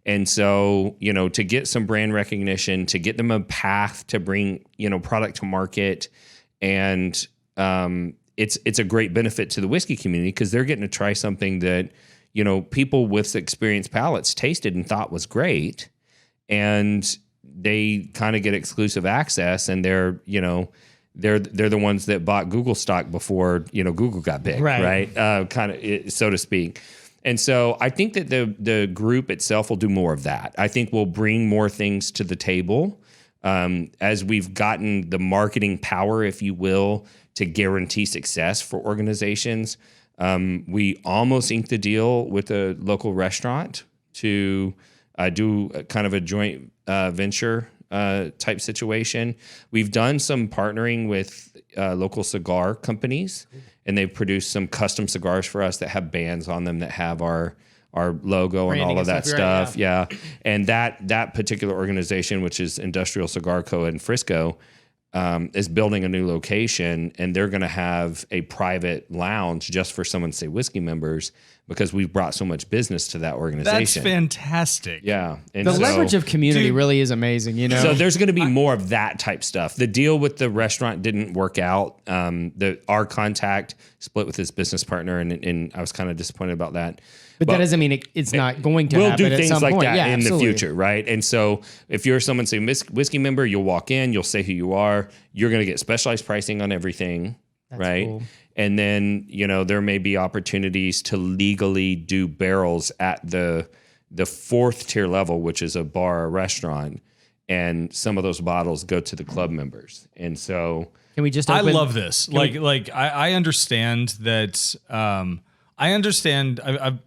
And so, to get some brand recognition, to get them a path to bring, product to market, and it's a great benefit to the whiskey community, because they're getting to try something that, people with experienced palates tasted and thought was great, and they kind of get exclusive access, and they're the ones that bought Google stock before, Google got big, right? Kind of, so to speak. And so I think that the group itself will do more of that. I think we'll bring more things to the table as we've gotten the marketing power, if you will, to guarantee success for organizations. We almost inked the deal with a local restaurant to do kind of a joint venture type situation. We've done some partnering with local cigar companies, and they've produced some custom cigars for us that have bands on them that have our logo branding and all of that stuff. Right, yeah. And that particular organization, which is Industrial Cigar Co. in Frisco, is building a new location, and they're going to have a private lounge just for Someone Say Whiskey members, because we've brought so much business to that organization. That's fantastic. Yeah. And the leverage of community really is amazing, So there's going to be more of that type stuff. The deal with the restaurant didn't work out. Our contact split with his business partner, and I was kind of disappointed about that. But that doesn't mean it's not going to happen at some point. We'll do things like that in absolutely. the future, right? And so if you're Someone Say Whiskey member, you'll walk in, you'll say who you are. You're going to get specialized pricing on everything, right? Cool. And then, there may be opportunities to legally do barrels at the 4th tier level, which is a bar or restaurant, and some of those bottles go to the club members. And so can we just I love this. I understand that I understand.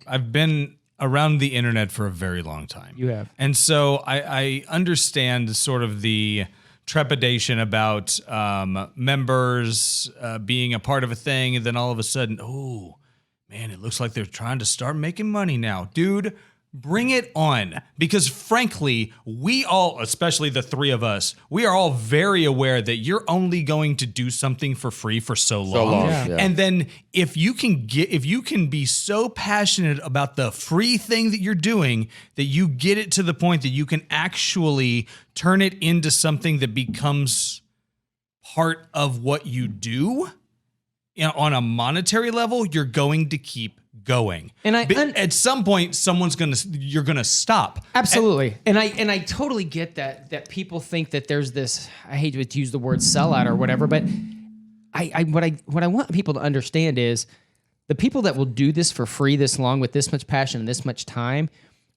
I've been around the internet for a very long time. You have. And so I understand sort of the trepidation about members being a part of a thing, and then all of a sudden, oh man, it looks like they're trying to start making money now. Dude, Bring it on. Because frankly, we all, especially the three of us, we are all very aware that you're only going to do something for free for so long. Yeah. And then if you can be so passionate about the free thing that you're doing that you get it to the point that you can actually turn it into something that becomes part of what you do, on a monetary level, you're going to keep going. And at some point, you're gonna stop. Absolutely. And I totally get that people think that there's this, I hate to use the word sellout or whatever, but what I want people to understand is the people that will do this for free this long with this much passion and this much time,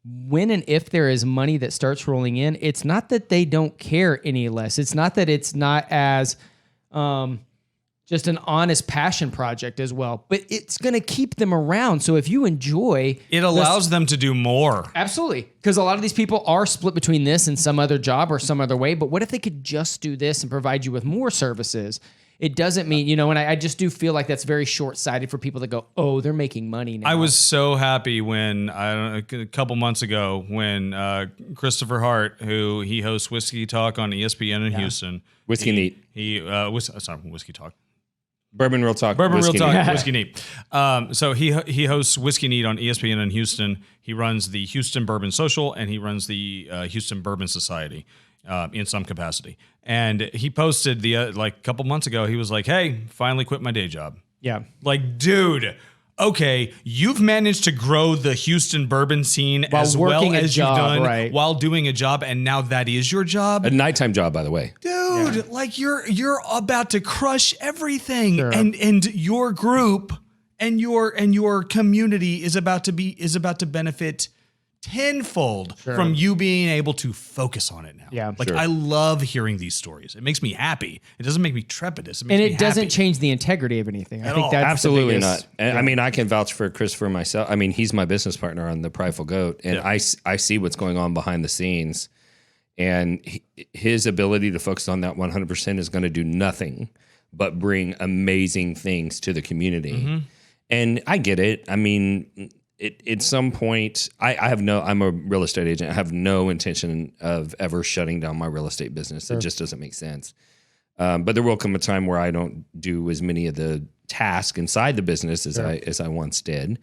when and if there is money that starts rolling in, it's not that they don't care any less. It's not that it's not as just an honest passion project as well, but it's going to keep them around. So if you enjoy, it allows them to do more. Absolutely. Because a lot of these people are split between this and some other job or some other way. But what if they could just do this and provide you with more services? It doesn't mean, and I just do feel like that's very short-sighted for people that go, oh, they're making money now. I was so happy when, a couple months ago, when Christopher Hart, who he hosts Whiskey Talk on ESPN in Houston. Whiskey Neat. Whiskey Talk. Bourbon Real Talk. Bourbon Real Talk, Whiskey Neat. So he hosts Whiskey Neat on ESPN in Houston. He runs the Houston Bourbon Social, and he runs the Houston Bourbon Society in some capacity. And he posted a couple months ago, he was like, hey, finally quit my day job. Yeah. Like, dude, okay, you've managed to grow the Houston bourbon scene while as well as you've done right, while doing a job, and now that is your job. A nighttime job, by the way. Dude, like you're about to crush everything, Sure. and your group and your community is about to benefit tenfold from you being able to focus on it now. Yeah. I love hearing these stories. It makes me happy. It doesn't make me trepidous. It makes and me it doesn't happy. change the integrity of anything. I think all. that's Absolutely the not. biggest, And I mean, I can vouch for Christopher myself. I mean, he's my business partner on the Prideful Goat, and I see what's going on behind the scenes. And his ability to focus on that 100% is going to do nothing but bring amazing things to the community. Mm-hmm. And I get it. I mean, at some point, I'm a real estate agent. I have no intention of ever shutting down my real estate business. It just doesn't make sense. But there will come a time where I don't do as many of the tasks inside the business as I once did.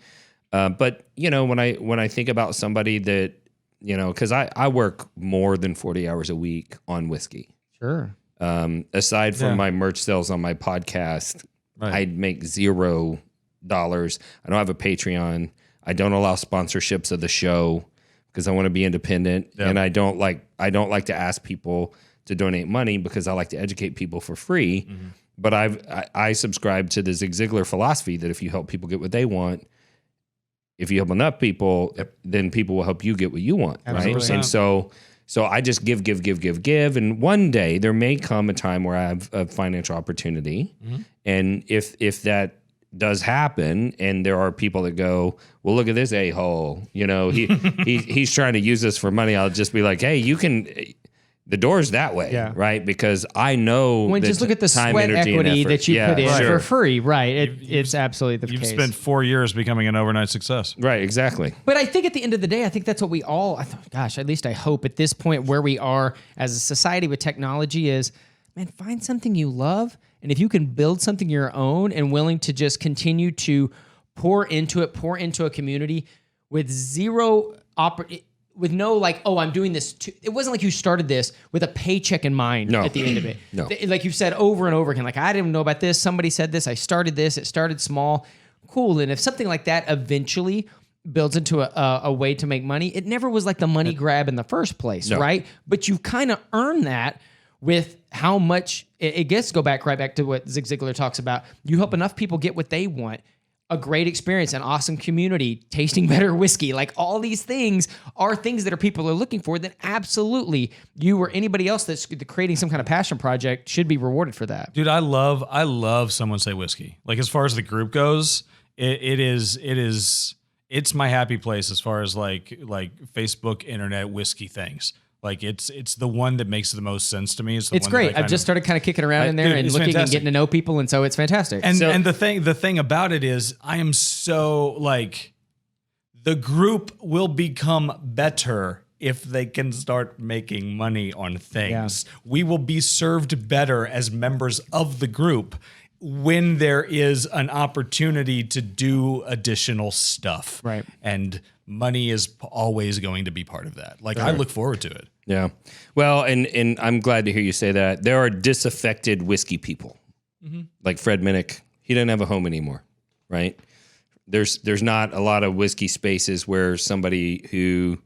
But when I think about somebody that, because I work more than 40 hours a week on whiskey. Sure. Aside from my merch sales on my podcast, I'd make $0. I don't have a Patreon. I don't allow sponsorships of the show because I want to be independent, and I don't like to ask people to donate money because I like to educate people for free. Mm-hmm. But I subscribe to the Zig Ziglar philosophy that if you help people get what they want, if you help enough people, then people will help you get what you want, right? And so I just give, and one day there may come a time where I have a financial opportunity, and if that does happen, and there are people that go, well, look at this a-hole, he's trying to use this for money. I'll just be like, hey, the door's that way, right? Because I know just look at the sweat equity that you put in for free, right? It's absolutely the case. You've spent 4 years becoming an overnight success. Right, exactly. But I think at the end of the day, I think that's what we all, at least I hope at this point where we are as a society with technology is, man, find something you love. And if you can build something your own and willing to just continue to pour into a community with with no I'm doing this it wasn't like you started this with a paycheck in mind at the end of it. No. Like you've said over and over again, like, I didn't know about this. Somebody said this. I started this. It started small. Cool. And if something like that eventually builds into a way to make money, it never was like the money grab in the first place, right? But you've kind of earned that with how much it gets. Go back right back to what Zig Ziglar talks about. You help enough people get what they want. A great experience, an awesome community, tasting better whiskey. Like all these things are things that people are looking for, then absolutely you or anybody else that's creating some kind of passion project should be rewarded for that. Dude, I love Someone Say Whiskey. Like as far as the group goes, it's my happy place as far as like Facebook, internet, whiskey things. Like it's the one that makes the most sense to me. It's great. I've just started kind of kicking around in there and looking and getting to know people, and so it's fantastic. And the thing about it is, I am so like the group will become better if they can start making money on things. Yeah. We will be served better as members of the group when there is an opportunity to do additional stuff. Right. And money is always going to be part of that. Like, I look forward to it. Yeah. Well, and I'm glad to hear you say that. There are disaffected whiskey people. Like Fred Minnick. He doesn't have a home anymore, right? There's not a lot of whiskey spaces where somebody who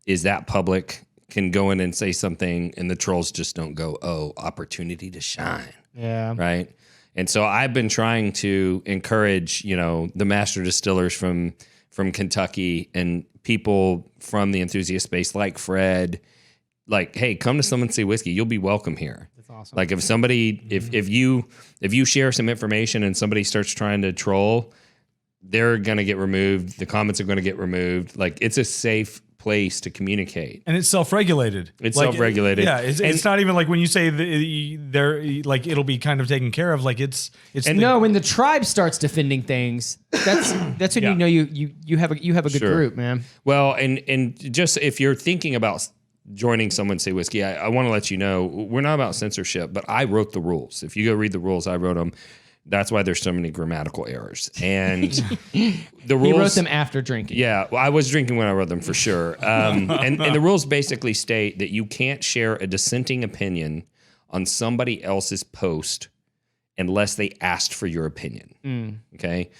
is that public can go in and say something and the trolls just don't go, oh, opportunity to shine. Yeah. Right. And so I've been trying to encourage, the master distillers from Kentucky and people from the enthusiast space like Fred, like, hey, come to Someone Say Whiskey. You'll be welcome here. That's awesome. Like if somebody, if you share some information and somebody starts trying to troll, they're going to get removed. The comments are going to get removed. Like, it's a safe place to communicate. And it's self-regulated. It's like, self-regulated. It's not even like when you say they're like, it'll be kind of taken care of. Like it's when the tribe starts defending things, that's when you have a good group, man. Well, and just if you're thinking about joining Someone Say Whiskey, I want to let you know, we're not about censorship, but I wrote the rules. If you go read the rules, I wrote them. That's why there's so many grammatical errors. And the rules... He wrote them after drinking. Yeah, well, I was drinking when I wrote them for sure. And the rules basically state that you can't share a dissenting opinion on somebody else's post unless they asked for your opinion. Okay?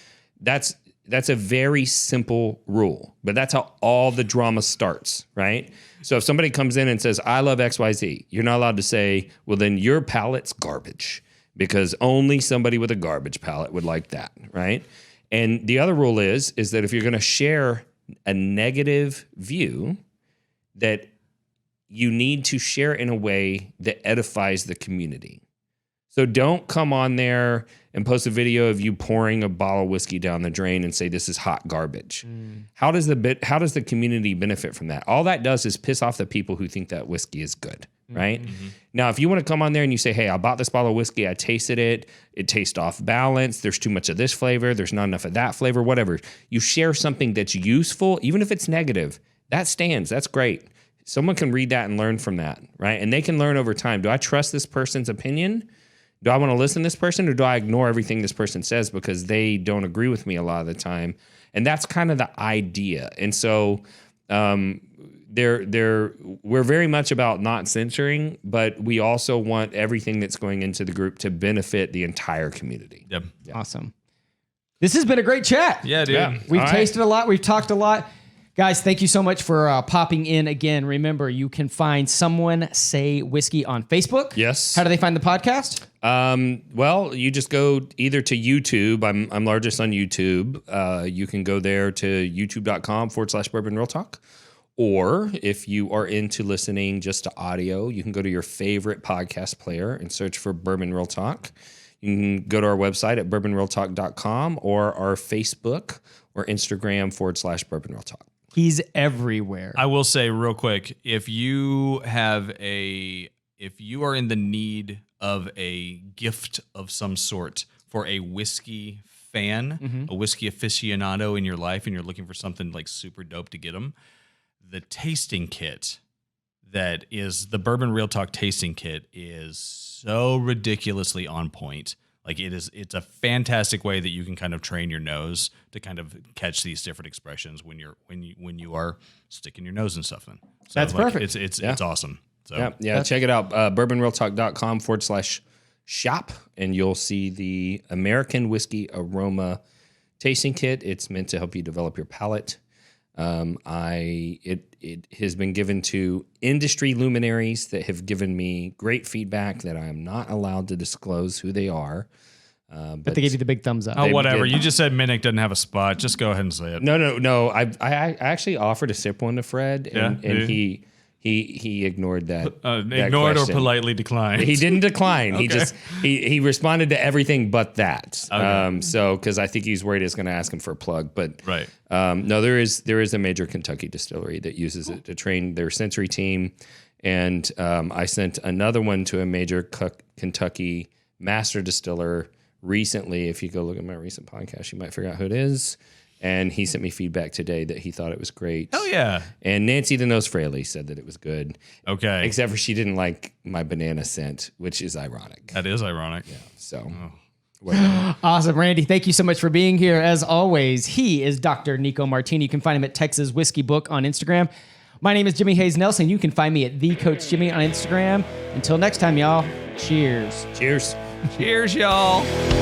That's a very simple rule, but that's how all the drama starts, right? So if somebody comes in and says, I love XYZ, you're not allowed to say, well, then your palate's garbage. Because only somebody with a garbage palate would like that, right? And the other rule is that if you're going to share a negative view, that you need to share in a way that edifies the community. So don't come on there and post a video of you pouring a bottle of whiskey down the drain and say this is hot garbage. How does the community benefit from that? All that does is piss off the people who think that whiskey is good. Right? Now, if you want to come on there and you say, hey, I bought this bottle of whiskey, I tasted it, it tastes off balance, there's too much of this flavor, there's not enough of that flavor, whatever. You share something that's useful, even if it's negative, that stands, that's great. Someone can read that and learn from that, right? And they can learn over time. Do I trust this person's opinion? Do I want to listen to this person, or do I ignore everything this person says because they don't agree with me a lot of the time? And that's kind of the idea. And so, we're very much about not censoring, but we also want everything that's going into the group to benefit the entire community. Yep. Yeah. Awesome. This has been a great chat. Yeah, dude. Yeah. We've tasted a lot. We've talked a lot. Guys, thank you so much for popping in again. Remember, you can find Someone Say Whiskey on Facebook. Yes. How do they find the podcast? Well, you just go either to YouTube. I'm largest on YouTube. You can go there to youtube.com/Bourbon Real Talk. Or if you are into listening just to audio, you can go to your favorite podcast player and search for Bourbon Real Talk. You can go to our website at bourbonrealtalk.com or our Facebook or Instagram /Bourbon Real Talk. He's everywhere. I will say real quick, if you are in the need of a gift of some sort for a whiskey fan, a whiskey aficionado in your life, and you're looking for something like super dope to get them, the tasting kit that is the Bourbon Real Talk tasting kit is so ridiculously on point. Like it's a fantastic way that you can kind of train your nose to kind of catch these different expressions when you are sticking your nose in something. So that's perfect. It's awesome. So check it out. bourbonrealtalk.com/shop, and you'll see the American Whiskey Aroma tasting kit. It's meant to help you develop your palate. It has been given to industry luminaries that have given me great feedback that I am not allowed to disclose who they are. But they gave you the big thumbs up. Oh, whatever. You just said Minnick doesn't have a spot. Just go ahead and say it. No. I actually offered to sip one to Fred, and he ignored that. Ignored or politely declined. He didn't decline. Okay. He responded to everything but that. Okay. So because I think he's worried it's going to ask him for a plug, but right. No, there is a major Kentucky distillery that uses it to train their sensory team, and I sent another one to a major Kentucky master distiller recently. If you go look at my recent podcast, you might figure out who it is. And he sent me feedback today that he thought it was great. Oh, yeah. And Nancy the Nose Fraley said that it was good. Okay. Except for she didn't like my banana scent, which is ironic. That is ironic. Yeah. So, Awesome. Randy, thank you so much for being here. As always, he is Dr. Nico Martini. You can find him at Texas Whiskey Book on Instagram. My name is Jimmy Hayes Nelson. You can find me at The Coach Jimmy on Instagram. Until next time, y'all. Cheers. Cheers. Cheers, y'all.